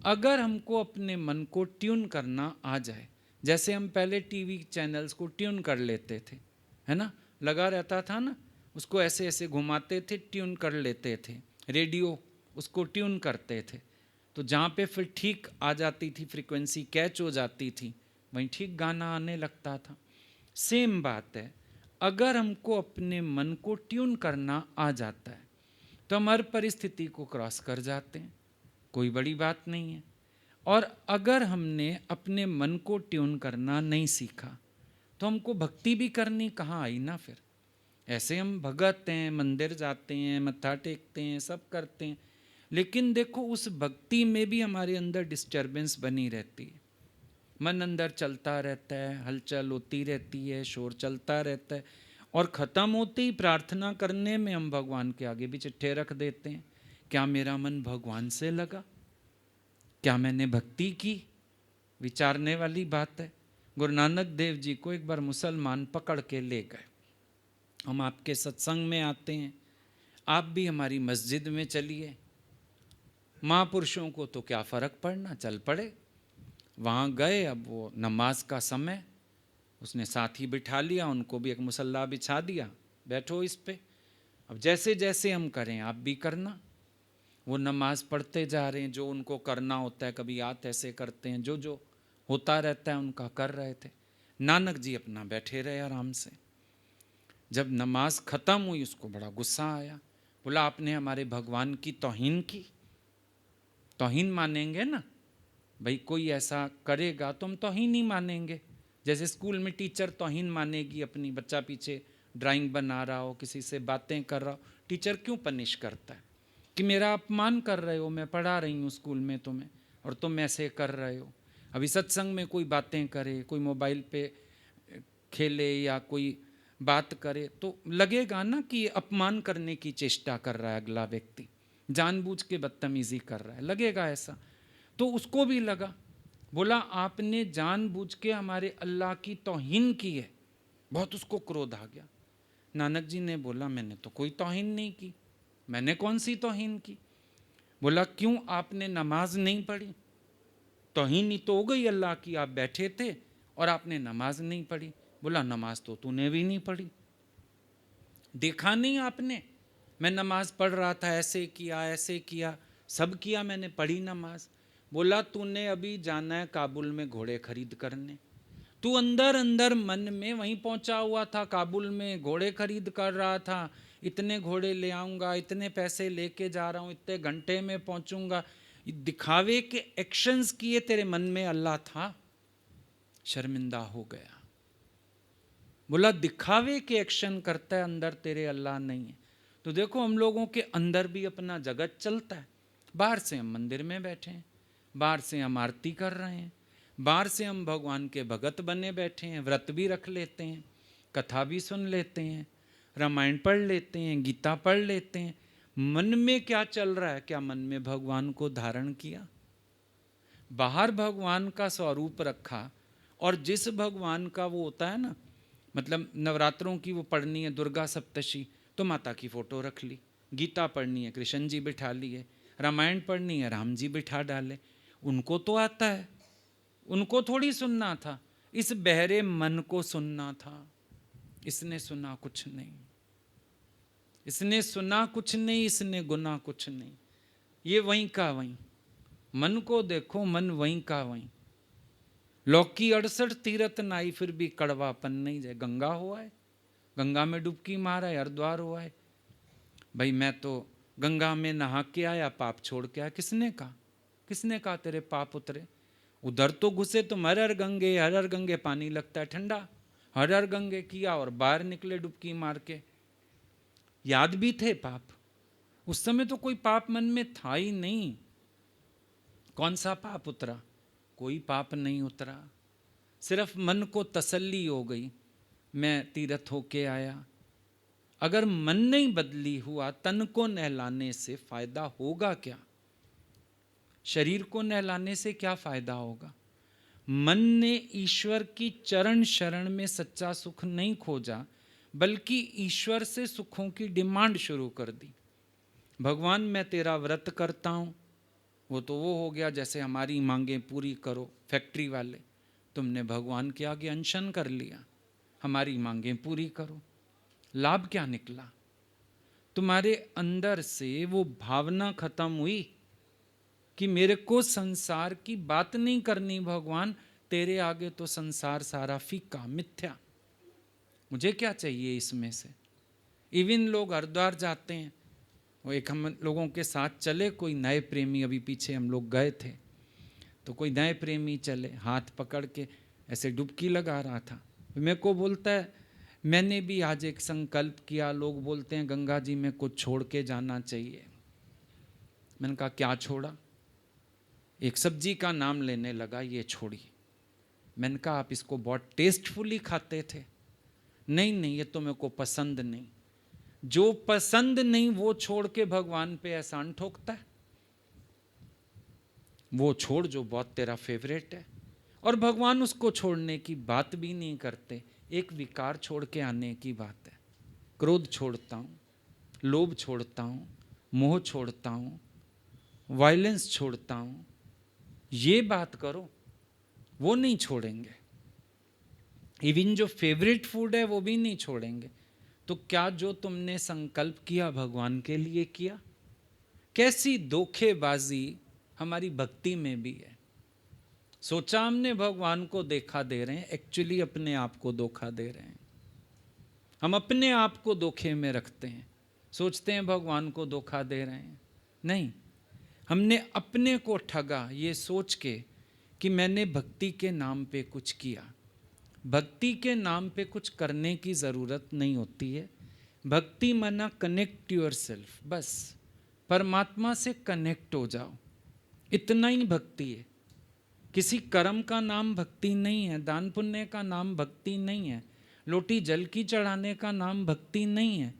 अगर हमको अपने मन को ट्यून करना आ जाए, जैसे हम पहले टीवी चैनल्स को ट्यून कर लेते थे, है ना, लगा रहता था ना, उसको ऐसे ऐसे घुमाते थे, ट्यून कर लेते थे। रेडियो, उसको ट्यून करते थे, तो जहाँ पे फिर ठीक आ जाती थी, फ्रीक्वेंसी कैच हो जाती थी, वहीं ठीक गाना आने लगता था। सेम बात है, अगर हमको अपने मन को ट्यून करना आ जाता है तो हम हर परिस्थिति को क्रॉस कर जाते हैं, कोई बड़ी बात नहीं है। और अगर हमने अपने मन को ट्यून करना नहीं सीखा तो हमको भक्ति भी करनी कहाँ आई ना। फिर ऐसे हम भगत हैं, मंदिर जाते हैं, मत्था टेकते हैं, सब करते हैं, लेकिन देखो उस भक्ति में भी हमारे अंदर डिस्टर्बेंस बनी रहती है। मन अंदर चलता रहता है, हलचल होती रहती है, शोर चलता रहता है, और ख़त्म होते ही प्रार्थना करने में हम भगवान के आगे भी चिट्ठे रख देते हैं। क्या मेरा मन भगवान से लगा? क्या मैंने भक्ति की? विचारने वाली बात है। गुरु नानक देव जी को एक बार मुसलमान पकड़ के ले गए, हम आपके सत्संग में आते हैं, आप भी हमारी मस्जिद में चलिए। महापुरुषों को तो क्या फ़र्क पड़ना, चल पड़े। वहाँ गए, अब वो नमाज का समय, उसने साथी बिठा लिया, उनको भी एक मुसल्ला बिछा दिया, बैठो इस पे, अब जैसे जैसे हम करें आप भी करना। वो नमाज पढ़ते जा रहे हैं, जो उनको करना होता है, कभी हाथ ऐसे करते हैं, जो जो होता रहता है उनका कर रहे थे। नानक जी अपना बैठे रहे आराम से। जब नमाज ख़त्म हुई उसको बड़ा गुस्सा आया, बोला आपने हमारे भगवान की तौहीन की। तौहीन मानेंगे ना भाई, कोई ऐसा करेगा तो हम तौहीन ही मानेंगे। जैसे स्कूल में टीचर तौहीन मानेगी अपनी, बच्चा पीछे ड्राइंग बना रहा हो, किसी से बातें कर रहा हो, टीचर क्यों पनिश करता है कि मेरा अपमान कर रहे हो, मैं पढ़ा रही हूँ स्कूल में तुम्हें और तुम ऐसे कर रहे हो। अभी सत्संग में कोई बातें करे, कोई मोबाइल पे खेले या कोई बात करे तो लगेगा ना कि अपमान करने की चेष्टा कर रहा है अगला व्यक्ति, जानबूझ के बदतमीजी कर रहा है, लगेगा ऐसा। तो उसको भी लगा, बोला आपने जानबूझ के हमारे अल्लाह की तौहीन की है। बहुत उसको क्रोध आ गया। नानक जी ने बोला मैंने तो कोई तौहीन नहीं की। मैंने कौन सी तौहीन की? बोला क्यों आपने नमाज नहीं पढ़ी? तौहीन ही तो हो गई अल्लाह की, आप बैठे थे और आपने नमाज नहीं पढ़ी। बोला नमाज तो तूने भी नहीं पढ़ी, देखा नहीं आपने? मैं नमाज पढ़ रहा था, ऐसे किया ऐसे किया, सब किया मैंने, पढ़ी नमाज। बोला तूने अभी जाना है काबुल में घोड़े खरीद करने, तू अंदर अंदर मन में वहीं पहुंचा हुआ था, काबुल में घोड़े खरीद कर रहा था, इतने घोड़े ले आऊँगा, इतने पैसे लेके जा रहा हूँ, इतने घंटे में पहुंचूंगा। दिखावे के एक्शंस किए तेरे मन में अल्लाह था। शर्मिंदा हो गया। बोला दिखावे के एक्शन करता है, अंदर तेरे अल्लाह नहीं है। तो देखो हम लोगों के अंदर भी अपना जगत चलता है। बाहर से हम मंदिर में बैठे हैं, बाहर से हम आरती कर रहे हैं, बाहर से हम भगवान के भगत बने बैठे हैं, व्रत भी रख लेते हैं, कथा भी सुन लेते हैं, रामायण पढ़ लेते हैं, गीता पढ़ लेते हैं। मन में क्या चल रहा है? क्या मन में भगवान को धारण किया? बाहर भगवान का स्वरूप रखा, और जिस भगवान का वो होता है ना, मतलब नवरात्रों की वो पढ़नी है दुर्गा सप्तशी, तो माता की फ़ोटो रख ली, गीता पढ़नी है कृष्ण जी बिठा लिए, रामायण पढ़नी है राम जी बिठा डाले। उनको तो आता है, उनको थोड़ी सुनना था, इस बहरे मन को सुनना था। इसने सुना कुछ नहीं, इसने सुना कुछ नहीं, इसने गुना कुछ नहीं। ये वहीं का वहीं, मन को देखो, मन वहीं का वहीं। लौकी 68 तीरथ नाई, फिर भी कड़वापन नहीं जाए। गंगा हुआ है, गंगा में डुबकी मारा है, हरिद्वार हुआ है, भाई मैं तो गंगा में नहा के आया, पाप छोड़ के आया। किसने कहा? किसने कहा तेरे पाप उतरे? उधर तो घुसे तुम, हर हर गंगे पानी लगता है ठंडा, हर गंगे किया और बाहर निकले डुबकी मार के। याद भी थे पाप? उस समय तो कोई पाप मन में था ही नहीं। कौन सा पाप उतरा? कोई पाप नहीं उतरा। सिर्फ मन को तसल्ली हो गई, मैं तीर्थ होके आया। अगर मन नहीं बदली हुआ, तन को नहलाने से फायदा होगा क्या? शरीर को नहलाने से क्या फायदा होगा? मन ने ईश्वर की चरण शरण में सच्चा सुख नहीं खोजा, बल्कि ईश्वर से सुखों की डिमांड शुरू कर दी। भगवान मैं तेरा व्रत करता हूँ, वो तो वो हो गया जैसे हमारी मांगें पूरी करो, फैक्ट्री वाले। तुमने भगवान के आगे अनशन कर लिया, हमारी मांगें पूरी करो। लाभ क्या निकला? तुम्हारे अंदर से वो भावना खत्म हुई कि मेरे को संसार की बात नहीं करनी भगवान, तेरे आगे तो संसार सारा फीका मिथ्या, मुझे क्या चाहिए इसमें से। इवन लोग हरिद्वार जाते हैं, वो एक हम लोगों के साथ चले, कोई नए प्रेमी, अभी पीछे हम लोग गए थे, तो कोई नए प्रेमी चले, हाथ पकड़ के ऐसे डुबकी लगा रहा था। मेरे को बोलता है मैंने भी आज एक संकल्प किया, लोग बोलते हैं गंगा जी में कुछ छोड़ के जाना चाहिए। मैंने कहा क्या छोड़ा? एक सब्जी का नाम लेने लगा, ये छोड़ी। मैंने कहा आप इसको बहुत टेस्टफुली खाते थे। नहीं नहीं, ये तो मेरे को पसंद नहीं। जो पसंद नहीं वो छोड़ के भगवान पे एहसान ठोकता है। वो छोड़ जो बहुत तेरा फेवरेट है, और भगवान उसको छोड़ने की बात भी नहीं करते। एक विकार छोड़ के आने की बात है। क्रोध छोड़ता हूँ, लोभ छोड़ता हूँ, मोह छोड़ता हूँ, वायलेंस छोड़ता हूँ, ये बात करो। वो नहीं छोड़ेंगे। इवन जो फेवरेट फूड है वो भी नहीं छोड़ेंगे। तो क्या जो तुमने संकल्प किया भगवान के लिए किया? कैसी धोखेबाजी हमारी भक्ति में भी है। सोचा हमने भगवान को देखा दे रहे हैं, एक्चुअली अपने आप को धोखा दे रहे हैं। हम अपने आप को धोखे में रखते हैं, सोचते हैं भगवान को धोखा दे रहे हैं। नहीं, हमने अपने को ठगा ये सोच के कि मैंने भक्ति के नाम पे कुछ किया। भक्ति के नाम पे कुछ करने की ज़रूरत नहीं होती है। भक्ति माना कनेक्ट योरसेल्फ, बस परमात्मा से कनेक्ट हो जाओ, इतना ही भक्ति है। किसी कर्म का नाम भक्ति नहीं है, दान पुण्य का नाम भक्ति नहीं है, लोटी जल की चढ़ाने का नाम भक्ति नहीं है।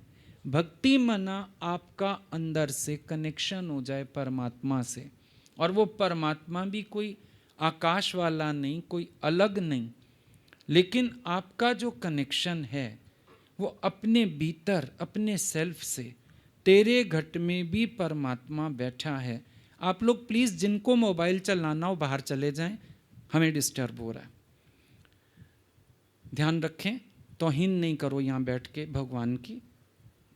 भक्ति माना आपका अंदर से कनेक्शन हो जाए परमात्मा से, और वो परमात्मा भी कोई आकाश वाला नहीं, कोई अलग नहीं, लेकिन आपका जो कनेक्शन है वो अपने भीतर, अपने सेल्फ से। तेरे घट में भी परमात्मा बैठा है। आप लोग प्लीज़ जिनको मोबाइल चलाना हो बाहर चले जाएं, हमें डिस्टर्ब हो रहा है। ध्यान रखें, तौहीन नहीं करो यहाँ बैठ के भगवान की,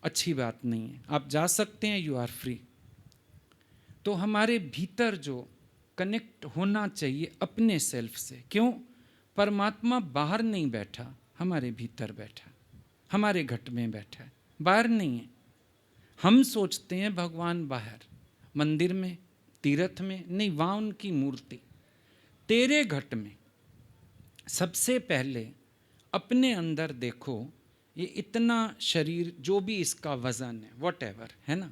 अच्छी बात नहीं है। आप जा सकते हैं, यू आर फ्री। तो हमारे भीतर जो कनेक्ट होना चाहिए अपने सेल्फ से। क्यों? परमात्मा बाहर नहीं बैठा, हमारे भीतर बैठा, हमारे घट में बैठा है, बाहर नहीं है। हम सोचते हैं भगवान बाहर, मंदिर में, तीर्थ में, नहीं, वहाँ उनकी मूर्ति। तेरे घट में सबसे पहले अपने अंदर देखो, ये इतना शरीर जो भी इसका वजन है, वॉट एवर है ना,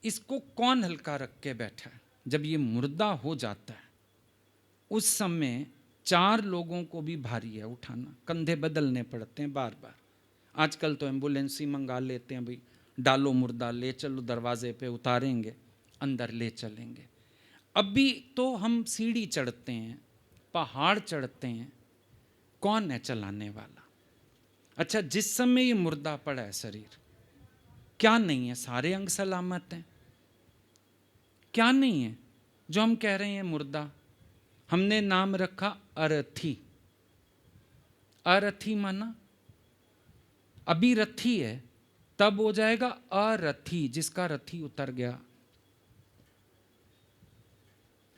इसको कौन हल्का रख के बैठा है? जब ये मुर्दा हो जाता है उस समय 4 लोगों को भी भारी है उठाना, कंधे बदलने पड़ते हैं बार बार। आजकल तो एम्बुलेंस ही मंगा लेते हैं, भाई डालो मुर्दा, ले चलो, दरवाजे पे उतारेंगे, अंदर ले चलेंगे। अभी तो हम सीढ़ी चढ़ते हैं, पहाड़ चढ़ते हैं, कौन है चलाने वाला? अच्छा, जिस समय ये मुर्दा पड़ा है शरीर, क्या नहीं है? सारे अंग सलामत हैं। क्या नहीं है जो हम कह रहे हैं मुर्दा? हमने नाम रखा अरथी। अरथी माना अभी रथी है, तब हो जाएगा अरथी, जिसका रथी उतर गया,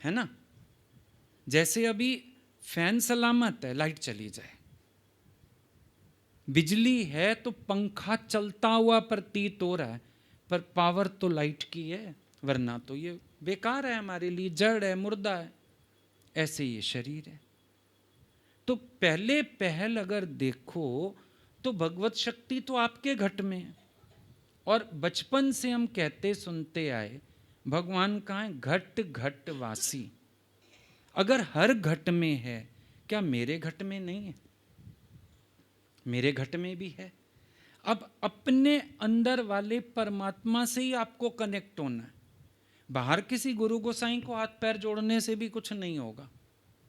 है ना। जैसे अभी फैन सलामत है, लाइट चली जाए, बिजली है तो पंखा चलता हुआ प्रतीत हो रहा है, पर पावर तो लाइट की है, वरना तो ये बेकार है, हमारे लिए जड़ है, मुर्दा है। ऐसे ये शरीर है। तो पहले पहल अगर देखो तो भगवत शक्ति तो आपके घट में है। और बचपन से हम कहते सुनते आए, भगवान कहाँ है? घट घट वासी। अगर हर घट में है, क्या मेरे घट में नहीं है? मेरे घट में भी है। अब अपने अंदर वाले परमात्मा से ही आपको कनेक्ट होना है। बाहर किसी गुरु गोसाई को हाथ पैर जोड़ने से भी कुछ नहीं होगा,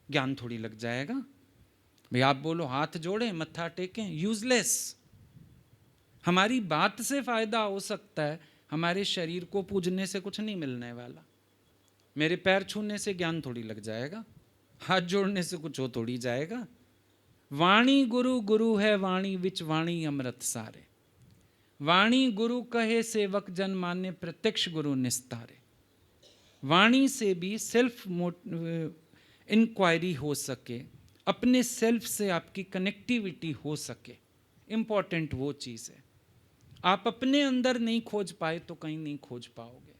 ज्ञान थोड़ी लग जाएगा। भाई आप बोलो हाथ जोड़ें, मत्था टेकें, यूजलेस। हमारी बात से फायदा हो सकता है, हमारे शरीर को पूजने से कुछ नहीं मिलने वाला। मेरे पैर छूने से ज्ञान थोड़ी लग जाएगा, हाथ जोड़ने से कुछ हो थोड़ी जाएगा। वाणी गुरु गुरु है वाणी, विच वाणी अमृत सारे। वाणी गुरु कहे सेवक जन माने, प्रत्यक्ष गुरु निस्तारे। वाणी से भी सेल्फ इंक्वायरी हो सके, अपने सेल्फ से आपकी कनेक्टिविटी हो सके, इंपॉर्टेंट वो चीज़ है। आप अपने अंदर नहीं खोज पाए तो कहीं नहीं खोज पाओगे।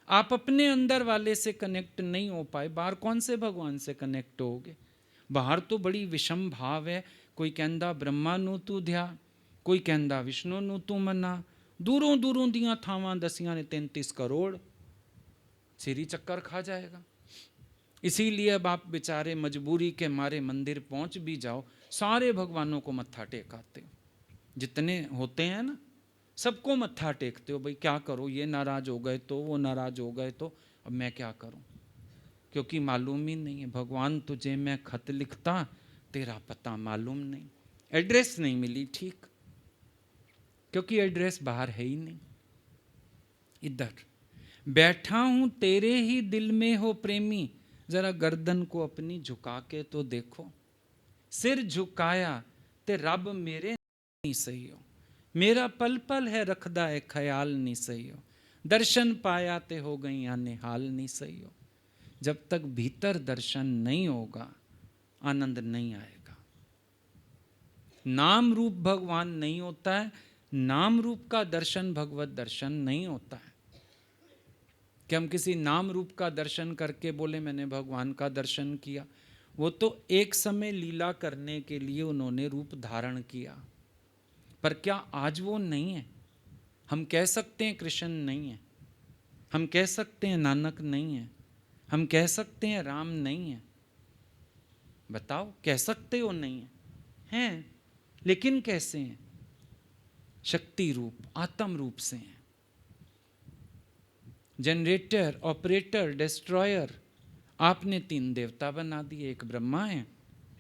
आप अपने अंदर वाले से कनेक्ट नहीं हो पाए, बाहर कौन से भगवान से कनेक्ट होगे? बाहर तो बड़ी विषम भाव है। कोई कहंदा ब्रह्मा ਨੂੰ ਤੂੰ ਧਿਆ, ਕੋਈ ਕਹਿੰਦਾ ਵਿਸ਼ਨੂੰ ਨੂੰ ਤੂੰ ਮੰਨਾ, दूरों दूरों ਦੀਆਂ ਥਾਵਾਂ ਦਸੀਆਂ ਨੇ 33 करोड़, सिर ही चक्कर खा जाएगा। इसीलिए अब आप बेचारे मजबूरी के मारे मंदिर पहुंच भी जाओ, सारे भगवानों को मत्था टेकाते हो, जितने होते हैं ना सबको मत्था टेकते हो। भाई क्या करो, ये नाराज हो गए तो वो नाराज हो गए तो अब मैं क्या करूं, क्योंकि मालूम ही नहीं है। भगवान तुझे मैं खत लिखता, तेरा पता मालूम नहीं, एड्रेस नहीं मिली ठीक, क्योंकि एड्रेस बाहर है ही नहीं। इधर बैठा हूं तेरे ही दिल में हो प्रेमी, जरा गर्दन को अपनी झुका के तो देखो, सिर झुकाया ते रब मेरे नहीं सही हो, मेरा पल पल है रखदा है ख्याल नहीं सही हो, दर्शन पाया ते हो गई या निहाल नहीं सही हो। जब तक भीतर दर्शन नहीं होगा आनंद नहीं आएगा। नाम रूप भगवान नहीं होता है, नाम रूप का दर्शन भगवत दर्शन नहीं होता है। कि हम किसी नाम रूप का दर्शन करके बोले मैंने भगवान का दर्शन किया, वो तो एक समय लीला करने के लिए उन्होंने रूप धारण किया, पर क्या आज वो नहीं है? हम कह सकते हैं कृष्ण नहीं है, हम कह सकते हैं नानक नहीं है, हम कह सकते हैं राम नहीं है। बताओ, कह सकते हो नहीं है? हैं, लेकिन कैसे हैं? शक्ति रूप, आत्म रूप से हैं। जनरेटर, ऑपरेटर, डिस्ट्रॉयर, आपने 3 देवता बना दिए, एक ब्रह्मा है,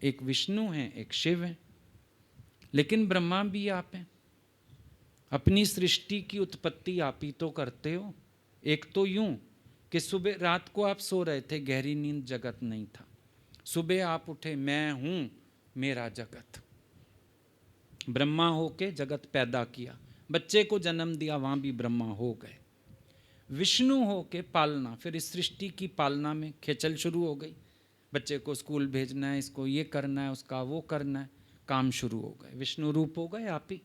एक विष्णु है, एक शिव है। लेकिन ब्रह्मा भी आप हैं, अपनी सृष्टि की उत्पत्ति आप ही तो करते हो। एक तो यूं कि सुबह रात को आप सो रहे थे, गहरी नींद, जगत नहीं था, सुबह आप उठे, मैं हूं मेरा जगत, ब्रह्मा होके जगत पैदा किया, बच्चे को जन्म दिया, वहां भी ब्रह्मा हो गए। विष्णु हो के पालना, फिर इस सृष्टि की पालना में खेचल शुरू हो गई, बच्चे को स्कूल भेजना है, इसको ये करना है, उसका वो करना है, काम शुरू हो गए, विष्णु रूप हो गए आप ही।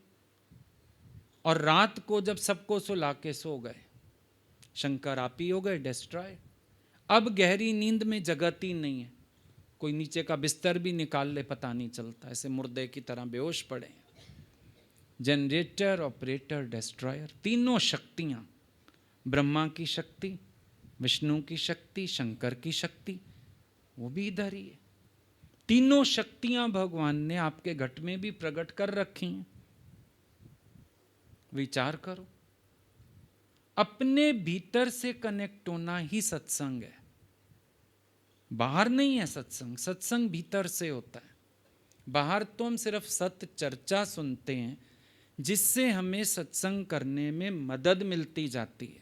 और रात को जब सबको सुला के सो गए, शंकर आप ही हो गए डिस्ट्रॉय। अब गहरी नींद में जगत ही नहीं है, कोई नीचे का बिस्तर भी निकाल ले पता नहीं चलता, ऐसे मुर्दे की तरह बेहोश पड़े। जनरेटर, ऑपरेटर, डिस्ट्रॉयर, तीनों शक्तियां, ब्रह्मा की शक्ति, विष्णु की शक्ति, शंकर की शक्ति, वो भी इधर ही है। तीनों शक्तियां भगवान ने आपके घट में भी प्रकट कर रखी हैं। विचार करो, अपने भीतर से कनेक्ट होना ही सत्संग है, बाहर नहीं है सत्संग। सत्संग भीतर से होता है। बाहर तो हम सिर्फ सत्य चर्चा सुनते हैं, जिससे हमें सत्संग करने में मदद मिलती जाती है,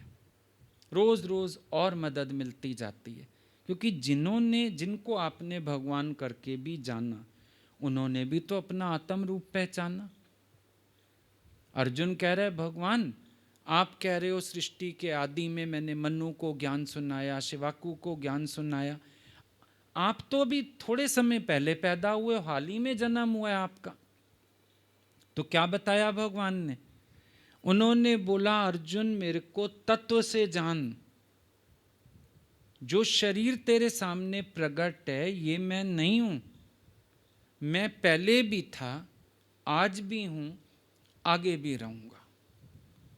रोज रोज और मदद मिलती जाती है। क्योंकि जिनको आपने भगवान करके भी जाना, उन्होंने भी तो अपना आत्म रूप पहचाना। अर्जुन कह रहे भगवान, आप कह रहे हो सृष्टि के आदि में मैंने मनु को ज्ञान सुनाया, शिवाकू को ज्ञान सुनाया, आप तो अभी थोड़े समय पहले पैदा हुए, हाल ही में जन्म हुआ है आपका। तो क्या बताया भगवान ने? उन्होंने बोला अर्जुन मेरे को तत्व से जान, जो शरीर तेरे सामने प्रकट है ये मैं नहीं हूं, मैं पहले भी था, आज भी हूं, आगे भी रहूंगा।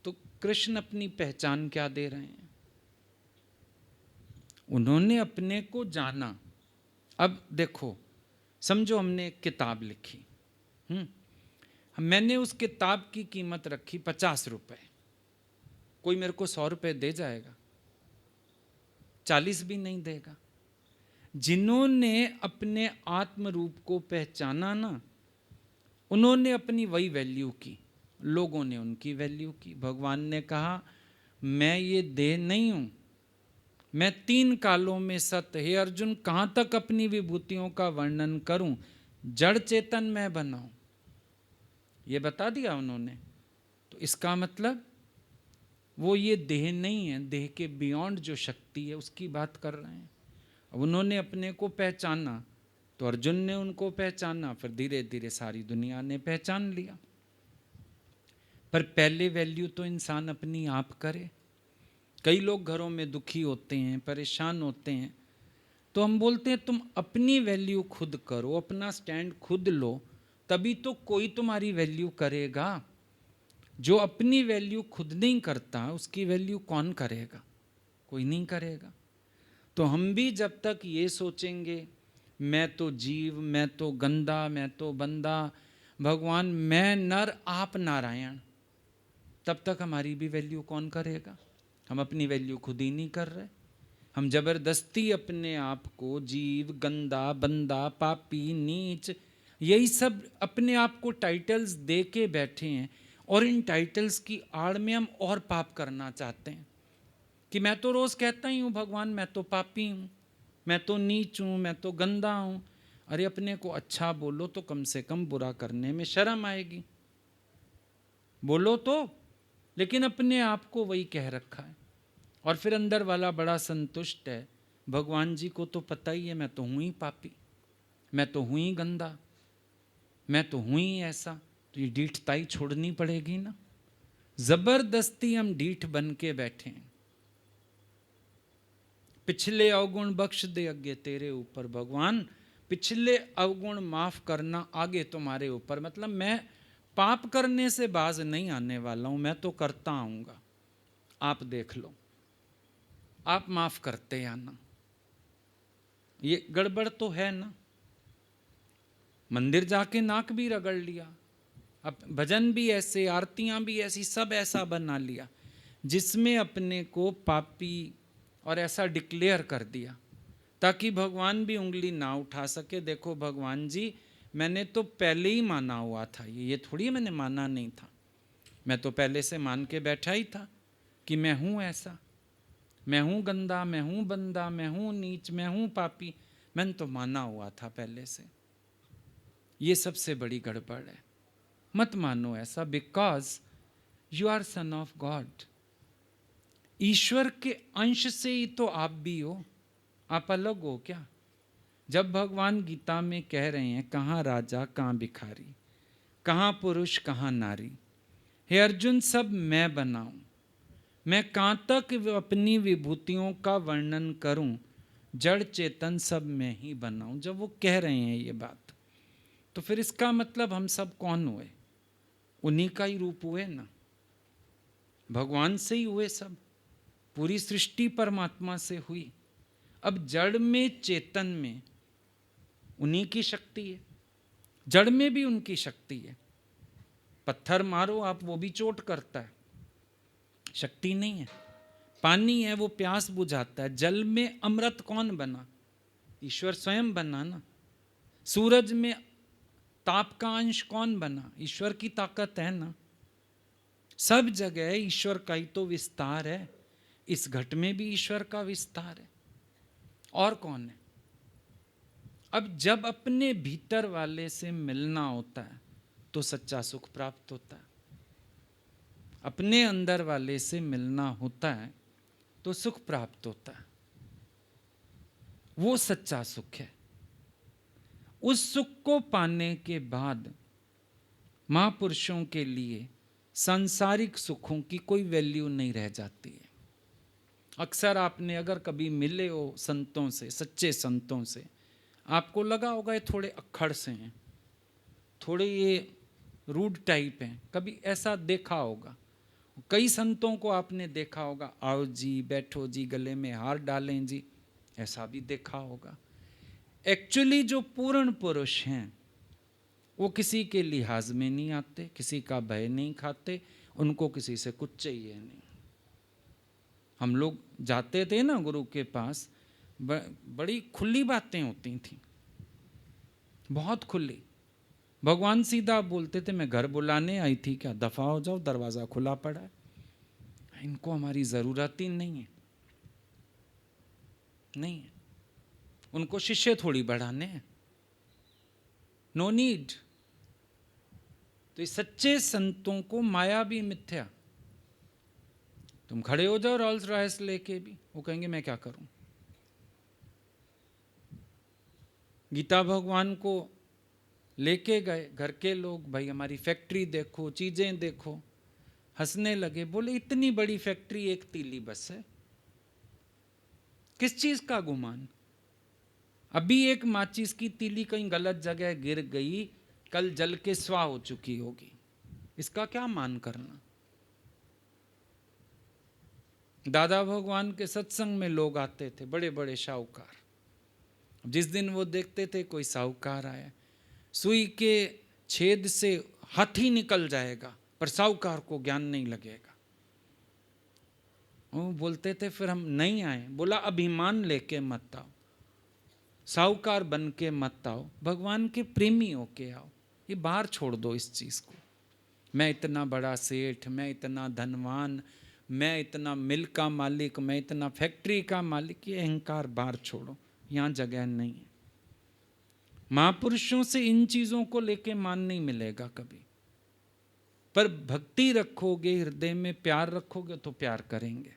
तो कृष्ण अपनी पहचान क्या दे रहे हैं? उन्होंने अपने को जाना। अब देखो, समझो हमने एक किताब लिखी, मैंने उस किताब की कीमत रखी 50 रुपए, कोई मेरे को 100 रुपए दे जाएगा? 40 भी नहीं देगा। जिन्होंने अपने आत्म रूप को पहचाना ना, उन्होंने अपनी वही वैल्यू की, लोगों ने उनकी वैल्यू की। भगवान ने कहा मैं ये देह नहीं हूं, मैं 3 कालों में सत्य। हे अर्जुन, कहां तक अपनी विभूतियों का वर्णन करूं, जड़ चेतन मैं बनाऊं, ये बता दिया उन्होंने। तो इसका मतलब वो ये देह नहीं है, देह के बियॉन्ड जो शक्ति है उसकी बात कर रहे हैं। अब उन्होंने अपने को पहचाना, तो अर्जुन ने उनको पहचाना, फिर धीरे धीरे सारी दुनिया ने पहचान लिया। पर पहले वैल्यू तो इंसान अपनी आप करे। कई लोग घरों में दुखी होते हैं, परेशान होते हैं, तो हम बोलते हैं तुम अपनी वैल्यू खुद करो, अपना स्टैंड खुद लो, तभी तो कोई तुम्हारी वैल्यू करेगा। जो अपनी वैल्यू खुद नहीं करता उसकी वैल्यू कौन करेगा? कोई नहीं करेगा। तो हम भी जब तक ये सोचेंगे मैं तो जीव, मैं तो गंदा, मैं तो बंदा, भगवान मैं नर आप नारायण, तब तक हमारी भी वैल्यू कौन करेगा? हम अपनी वैल्यू खुद ही नहीं कर रहे। हम जबरदस्ती अपने आप को जीव, गंदा, बंदा, पापी, नीच, यही सब अपने आप को टाइटल्स दे के बैठे हैं, और इन टाइटल्स की आड़ में हम और पाप करना चाहते हैं कि मैं तो रोज कहता ही हूँ भगवान मैं तो पापी हूँ, मैं तो नीच हूँ, मैं तो गंदा हूँ। अरे अपने को अच्छा बोलो तो कम से कम बुरा करने में शर्म आएगी। बोलो तो, लेकिन अपने आप को वही कह रखा है। और फिर अंदर वाला बड़ा संतुष्ट है, भगवान जी को तो पता ही है मैं तो हूँ ही पापी, मैं तो हूँ ही गंदा, मैं तो हूँ ही ऐसा। तो ये डीठताई छोड़नी पड़ेगी ना। जबरदस्ती हम डीठ बन के बैठे हैं। पिछले अवगुण बख्श दे अगे तेरे ऊपर, भगवान पिछले अवगुण माफ करना, आगे तुम्हारे ऊपर। मतलब मैं पाप करने से बाज नहीं आने वाला हूं, मैं तो करता आऊंगा, आप देख लो, आप माफ करते आना। ये गड़बड़ तो है ना। मंदिर जाके नाक भी रगड़ लिया, अब भजन भी ऐसे, आरतियां भी ऐसी, सब ऐसा बना लिया जिसमें अपने को पापी और ऐसा डिक्लेयर कर दिया ताकि भगवान भी उंगली ना उठा सके। देखो भगवान जी मैंने तो पहले ही माना हुआ था, ये थोड़ी मैंने माना नहीं था, मैं तो पहले से मान के बैठा ही था कि मैं हूँ ऐसा, मैं हूँ गंदा, मैं हूँ बंदा, मैं हूँ नीच, मैं हूँ पापी, मैंने तो माना हुआ था पहले से। ये सबसे बड़ी गड़बड़ है। मत मानो ऐसा, because you are son of God. ईश्वर के अंश से ही तो आप भी हो, आप अलग हो क्या? जब भगवान गीता में कह रहे हैं कहाँ राजा कहाँ भिखारी, कहाँ पुरुष कहाँ नारी, हे अर्जुन सब मैं बनाऊं, मैं कहाँ तक अपनी विभूतियों का वर्णन करूं, जड़ चेतन सब मैं ही बनाऊं। जब वो कह रहे हैं ये बात, तो फिर इसका मतलब हम सब कौन हुए? उन्हीं का ही रूप हुए ना, भगवान से ही हुए सब, पूरी सृष्टि परमात्मा से हुई। अब जड़ में चेतन में उन्हीं की शक्ति है, जड़ में भी उनकी शक्ति है। पत्थर मारो आप वो भी चोट करता है, शक्ति नहीं है। पानी है वो प्यास बुझाता है। जल में अमृत कौन बना? ईश्वर स्वयं बना ना। सूरज में ताप का अंश कौन बना? ईश्वर की ताकत है ना। सब जगह ईश्वर का ही तो विस्तार है, इस घट में भी ईश्वर का विस्तार है, और कौन है? अब जब अपने भीतर वाले से मिलना होता है तो सच्चा सुख प्राप्त होता है। अपने अंदर वाले से मिलना होता है तो सुख प्राप्त होता है, वो सच्चा सुख है। उस सुख को पाने के बाद महापुरुषों के लिए सांसारिक सुखों की कोई वैल्यू नहीं रह जाती है। अक्सर आपने अगर कभी मिले हो संतों से, सच्चे संतों से, आपको लगा होगा ये थोड़े अक्खड़ से हैं, थोड़े ये रूड टाइप हैं, कभी ऐसा देखा होगा। कई संतों को आपने देखा होगा, आओ जी, बैठो जी, गले में हार डालें जी, ऐसा भी देखा होगा। एक्चुअली जो पूर्ण पुरुष हैं वो किसी के लिहाज में नहीं आते, किसी का भय नहीं खाते, उनको किसी से कुछ चाहिए नहीं। हम लोग जाते थे ना गुरु के पास, बड़ी खुली बातें होती थी, बहुत खुली। भगवान सीधा बोलते थे मैं घर बुलाने आई थी क्या, दफा हो जाओ, दरवाजा खुला पड़ा है, इनको हमारी जरूरत ही नहीं है, नहीं है। उनको शिष्य थोड़ी बढ़ाने हैं, नो नीड। तो ये सच्चे संतों को माया भी मिथ्या। तुम खड़े हो जाओ रॉल्स रॉयस लेके भी, वो कहेंगे मैं क्या करूं। गीता भगवान को लेके गए घर के लोग, भाई हमारी फैक्ट्री देखो, चीजें देखो, हंसने लगे, बोले इतनी बड़ी फैक्ट्री एक तीली बस है, किस चीज का गुमान? अभी एक माचिस की तीली कहीं गलत जगह गिर गई, कल जल के स्वाह हो चुकी होगी, इसका क्या मान करना? दादा भगवान के सत्संग में लोग आते थे, बड़े बड़े साहूकार। जिस दिन वो देखते थे कोई साहूकार आया, सुई के छेद से हाथी निकल जाएगा पर साहूकार को ज्ञान नहीं लगेगा। वो बोलते थे फिर हम नहीं आए। बोला अभिमान लेके मत आओ, साहूकार बन के मत आओ, भगवान के प्रेमी होके आओ। ये बाहर छोड़ दो इस चीज को। मैं इतना बड़ा सेठ, मैं इतना धनवान, मैं इतना मिल का मालिक, मैं इतना फैक्ट्री का मालिक, ये अहंकार बाहर छोड़ो, यहाँ जगह नहीं है। महापुरुषों से इन चीजों को लेके मान नहीं मिलेगा कभी, पर भक्ति रखोगे, हृदय में प्यार रखोगे तो प्यार करेंगे,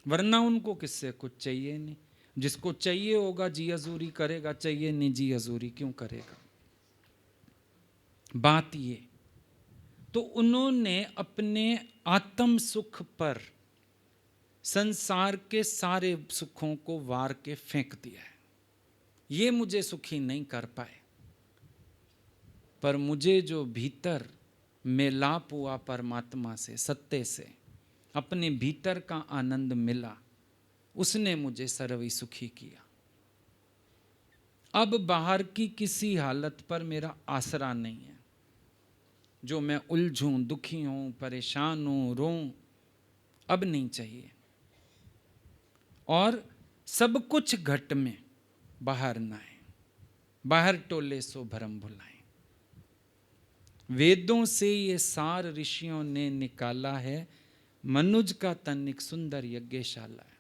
वरना उनको किससे कुछ चाहिए नहीं। जिसको चाहिए होगा जी हजूरी करेगा, चाहिए नहीं जी हजूरी क्यों करेगा। बात ये, तो उन्होंने अपने आत्म सुख पर संसार के सारे सुखों को वार के फेंक दिया है। ये मुझे सुखी नहीं कर पाए, पर मुझे जो भीतर मेलाप हुआ परमात्मा से, सत्य से, अपने भीतर का आनंद मिला, उसने मुझे सर्वी सुखी किया। अब बाहर की किसी हालत पर मेरा आसरा नहीं है। जो मैं उलझूं, दुखी हूं, परेशान हूं, रोऊं, अब नहीं चाहिए। और सब कुछ घट में बाहर नाए, बाहर टोले सो भरम भुलाए। वेदों से ये सार ऋषियों ने निकाला है, मनुज का तन एक सुंदर यज्ञशाला है।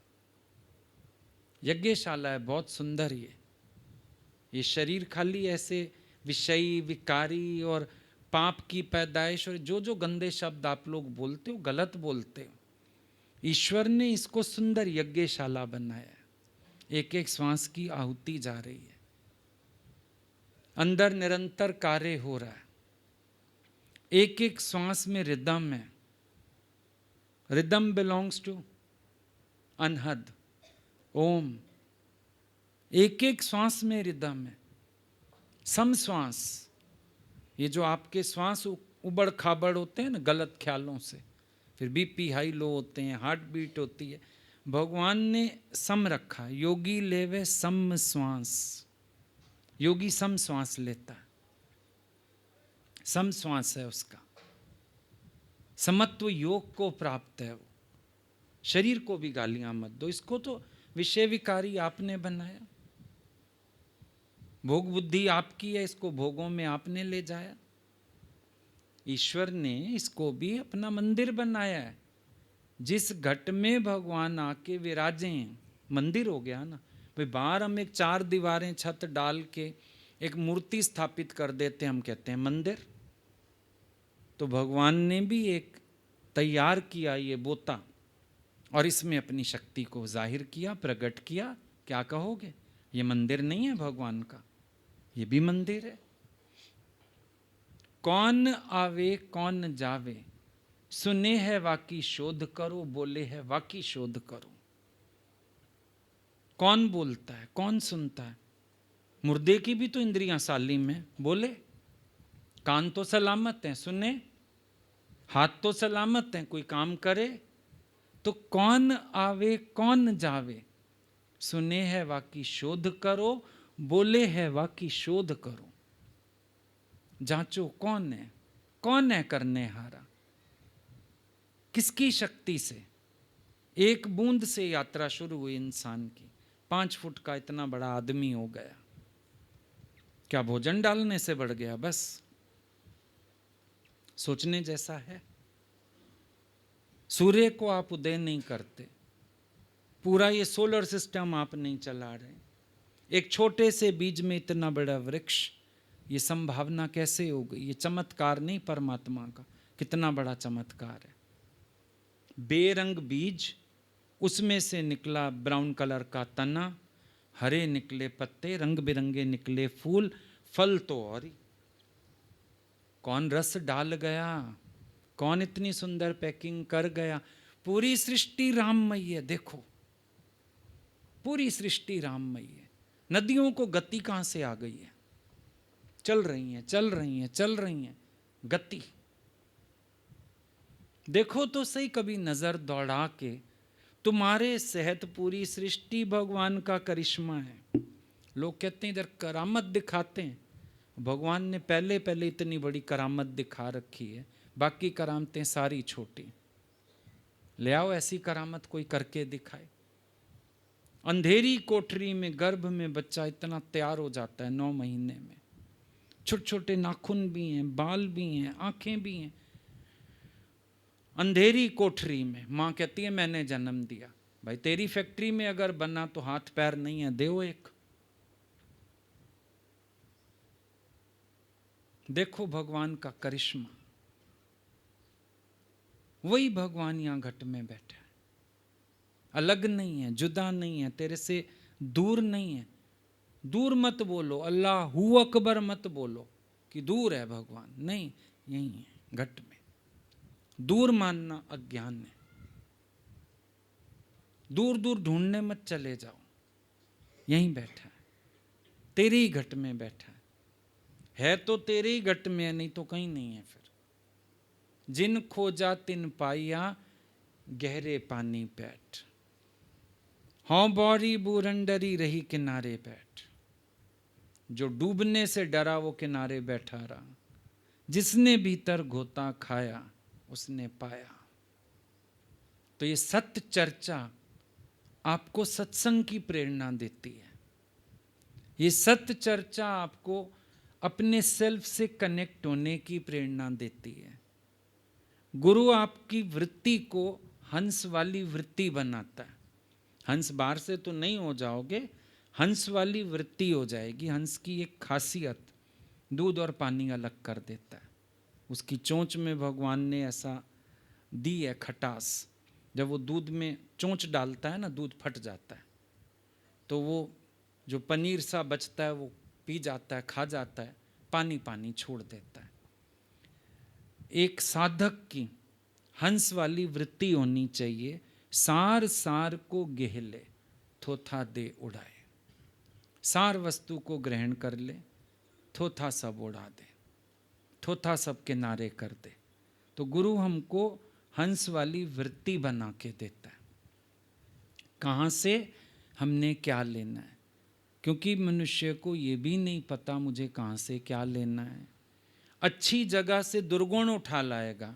यज्ञशाला है, बहुत सुंदर। ये शरीर खाली ऐसे विषयी, विकारी और पाप की पैदाइश और जो जो गंदे शब्द आप लोग बोलते हो, गलत बोलते हो। ईश्वर ने इसको सुंदर यज्ञशाला बनाया है। एक एक श्वास की आहुति जा रही है, अंदर निरंतर कार्य हो रहा है। एक एक श्वास में रिदम है। रिदम बिलोंग्स टू अनहद, ओम। एक एक श्वास में रिदम है। सम श्वास, ये जो आपके श्वास उबड़ खाबड़ होते हैं ना गलत ख्यालों से, फिर बीपी हाई लो होते हैं, हार्ट बीट होती है, भगवान ने सम रखा। योगी लेवे सम श्वास, योगी सम श्वास लेता है, सम श्वास है उसका। समत्व योग को प्राप्त है वो। शरीर को भी गालियां मत दो, इसको तो विषय विकारी आपने बनाया। भोग बुद्धि आपकी है, इसको भोगों में आपने ले जाया। ईश्वर ने इसको भी अपना मंदिर बनाया है। जिस घट में भगवान आके विराजे, मंदिर हो गया ना भाई। बाहर हम एक 4 दीवारें छत डाल के एक मूर्ति स्थापित कर देते, हम कहते हैं मंदिर। तो भगवान ने भी एक तैयार किया ये बोता, और इसमें अपनी शक्ति को जाहिर किया, प्रकट किया। क्या कहोगे, ये मंदिर नहीं है भगवान का? ये भी मंदिर है। कौन आवे कौन जावे, सुने है वाकी शोध करो, बोले है वाकी शोध करो। कौन बोलता है, कौन सुनता है? मुर्दे की भी तो इंद्रियां सालीम है, बोले। कान तो सलामत हैं, सुने। हाथ तो सलामत हैं, कोई काम करे। तो कौन आवे कौन जावे, सुने है वाकी शोध करो, बोले है वाकी शोध करो। जांचो कौन है करने हारा, किसकी शक्ति से। एक बूंद से यात्रा शुरू हुई इंसान की, 5 फुट का इतना बड़ा आदमी हो गया। क्या भोजन डालने से बढ़ गया? बस सोचने जैसा है। सूर्य को आप उदय नहीं करते, पूरा ये सोलर सिस्टम आप नहीं चला रहे। एक छोटे से बीज में इतना बड़ा वृक्ष, ये संभावना कैसे हो गई? ये चमत्कार नहीं परमात्मा का, कितना बड़ा चमत्कार है। बेरंग बीज, उसमें से निकला ब्राउन कलर का तना, हरे निकले पत्ते, रंग बिरंगे निकले फूल, फल तो और ही। कौन रस डाल गया, कौन इतनी सुंदर पैकिंग कर गया। पूरी सृष्टि राममय है। देखो पूरी सृष्टि राममयी है। नदियों को गति कहाँ से आ गई है? चल रही हैं, चल रही हैं, चल रही हैं, गति। देखो तो सही कभी नजर दौड़ा के, तुम्हारे सेहत पूरी सृष्टि भगवान का करिश्मा है। लोग कहते हैं इधर करामत दिखाते हैं, भगवान ने पहले पहले इतनी बड़ी करामत दिखा रखी है, बाकी करामतें सारी छोटी। ले आओ ऐसी करामत कोई करके दिखाए। अंधेरी कोठरी में गर्भ में बच्चा इतना तैयार हो जाता है 9 महीने में, छोटे छोटे नाखून भी हैं, बाल भी हैं, आंखें भी हैं। अंधेरी कोठरी में माँ कहती है मैंने जन्म दिया। भाई तेरी फैक्ट्री में अगर बना तो हाथ पैर नहीं है, दो एक। देखो भगवान का करिश्मा। वही भगवान यहां घट में बैठा है, अलग नहीं है, जुदा नहीं है, तेरे से दूर नहीं है। दूर मत बोलो, अल्लाहू अकबर मत बोलो कि दूर है भगवान, नहीं, यही है घट में। दूर मानना अज्ञान है। दूर दूर ढूंढने मत चले जाओ, यहीं बैठा है, तेरे ही घट में बैठा है तो तेरे ही घट में है, नहीं तो कहीं नहीं है। फिर जिन खोजा तिन पाइया, गहरे पानी बैठ। हाँ बौरी बूरंडरी रही किनारे बैठ। जो डूबने से डरा वो किनारे बैठा रहा, जिसने भीतर घोता खाया उसने पाया। तो ये सत्य चर्चा आपको सत्संग की प्रेरणा देती है। ये सत्य चर्चा आपको अपने सेल्फ से कनेक्ट होने की प्रेरणा देती है। गुरु आपकी वृत्ति को हंस वाली वृत्ति बनाता है। हंस बाहर से तो नहीं हो जाओगे, हंस वाली वृत्ति हो जाएगी। हंस की एक खासियत दूध और पानी अलग कर देता है। उसकी चोंच में भगवान ने ऐसा दी है खटास, जब वो दूध में चोंच डालता है ना, दूध फट जाता है, तो वो जो पनीर सा बचता है वो पी जाता है, खा जाता है, पानी पानी छोड़ देता है। एक साधक की हंस वाली वृत्ति होनी चाहिए। सार सार को गेहले, थोथा दे उड़ाए। सार वस्तु को ग्रहण कर ले, थोथा सब उड़ा दे, थोथा सब किनारे कर दे। तो गुरु हमको हंस वाली वृत्ति बना के देता है। कहाँ से हमने क्या लेना है, क्योंकि मनुष्य को ये भी नहीं पता मुझे कहाँ से क्या लेना है। अच्छी जगह से दुर्गुण उठा लाएगा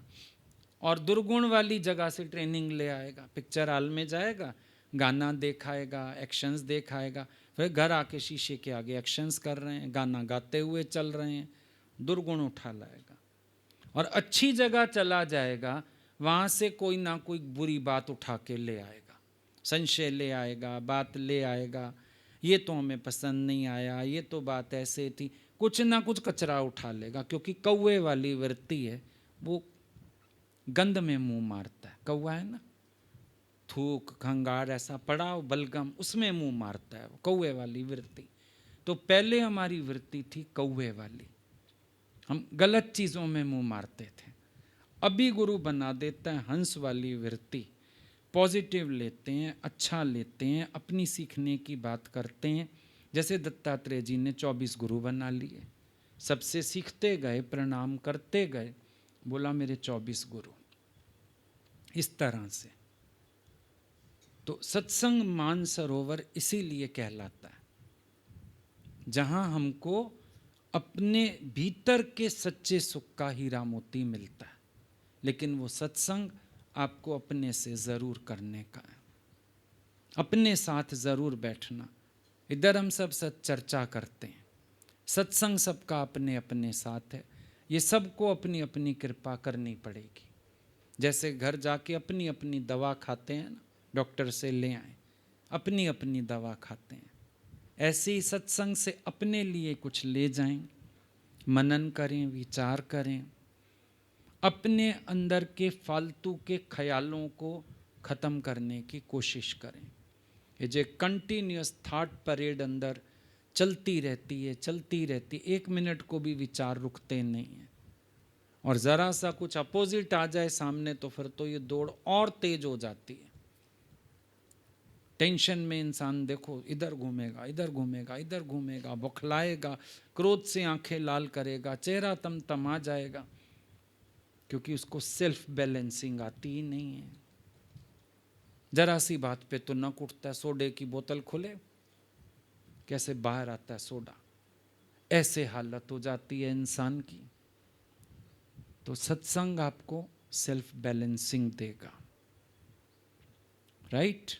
और दुर्गुण वाली जगह से ट्रेनिंग ले आएगा। पिक्चर हॉल में जाएगा, गाना देखाएगा, एक्शंस देखाएगा, फिर घर आके शीशे के आगे एक्शंस कर रहे हैं, गाना गाते हुए चल रहे हैं, दुर्गुण उठा लाएगा। और अच्छी जगह चला जाएगा, वहाँ से कोई ना कोई बुरी बात उठा के ले आएगा, संशय ले आएगा, बात ले आएगा, ये तो हमें पसंद नहीं आया, ये तो बात ऐसे थी, कुछ ना कुछ कचरा उठा लेगा। क्योंकि कौवे वाली वृत्ति है, वो गंध में मुंह मारता है। कौवा है ना, थूक खंगार ऐसा पड़ा हो बलगम, उसमें मुंह मारता है, वो कौवे वाली वृत्ति। तो पहले हमारी वृत्ति थी कौवे वाली, हम गलत चीज़ों में मुंह मारते थे। अभी गुरु बना देता है हंस वाली वृत्ति। पॉजिटिव लेते हैं, अच्छा लेते हैं, अपनी सीखने की बात करते हैं। जैसे दत्तात्रेय जी ने 24 गुरु बना लिए, सबसे सीखते गए, प्रणाम करते गए, बोला मेरे 24 गुरु। इस तरह से तो सत्संग मानसरोवर इसीलिए कहलाता है, जहां हमको अपने भीतर के सच्चे सुख का हीरा मोती मिलता है। लेकिन वो सत्संग आपको अपने से ज़रूर करने का है, अपने साथ ज़रूर बैठना। इधर हम सब सत चर्चा करते हैं, सत्संग सबका अपने अपने साथ है। ये सबको अपनी अपनी कृपा करनी पड़ेगी। जैसे घर जाके अपनी अपनी दवा खाते हैं ना, डॉक्टर से ले आए, अपनी अपनी दवा खाते हैं, ऐसे ही सत्संग से अपने लिए कुछ ले जाएं, मनन करें, विचार करें, अपने अंदर के फालतू के ख्यालों को ख़त्म करने की कोशिश करें। ये जो कंटिन्यूस थॉट परेड अंदर चलती रहती है, चलती रहती, 1 मिनट को भी विचार रुकते नहीं हैं। और ज़रा सा कुछ अपोजिट आ जाए सामने तो फिर तो ये दौड़ और तेज हो जाती है। टेंशन में इंसान देखो इधर घूमेगा, इधर घूमेगा, इधर घूमेगा, बौखलाएगा, क्रोध से आंखें लाल करेगा, चेहरा तमतमा जाएगा, क्योंकि उसको सेल्फ बैलेंसिंग आती ही नहीं है। जरा सी बात पे तो नक उठता है, सोडे की बोतल खोले कैसे बाहर आता है सोडा, ऐसे हालत हो जाती है इंसान की। तो सत्संग आपको सेल्फ बैलेंसिंग देगा, राइट?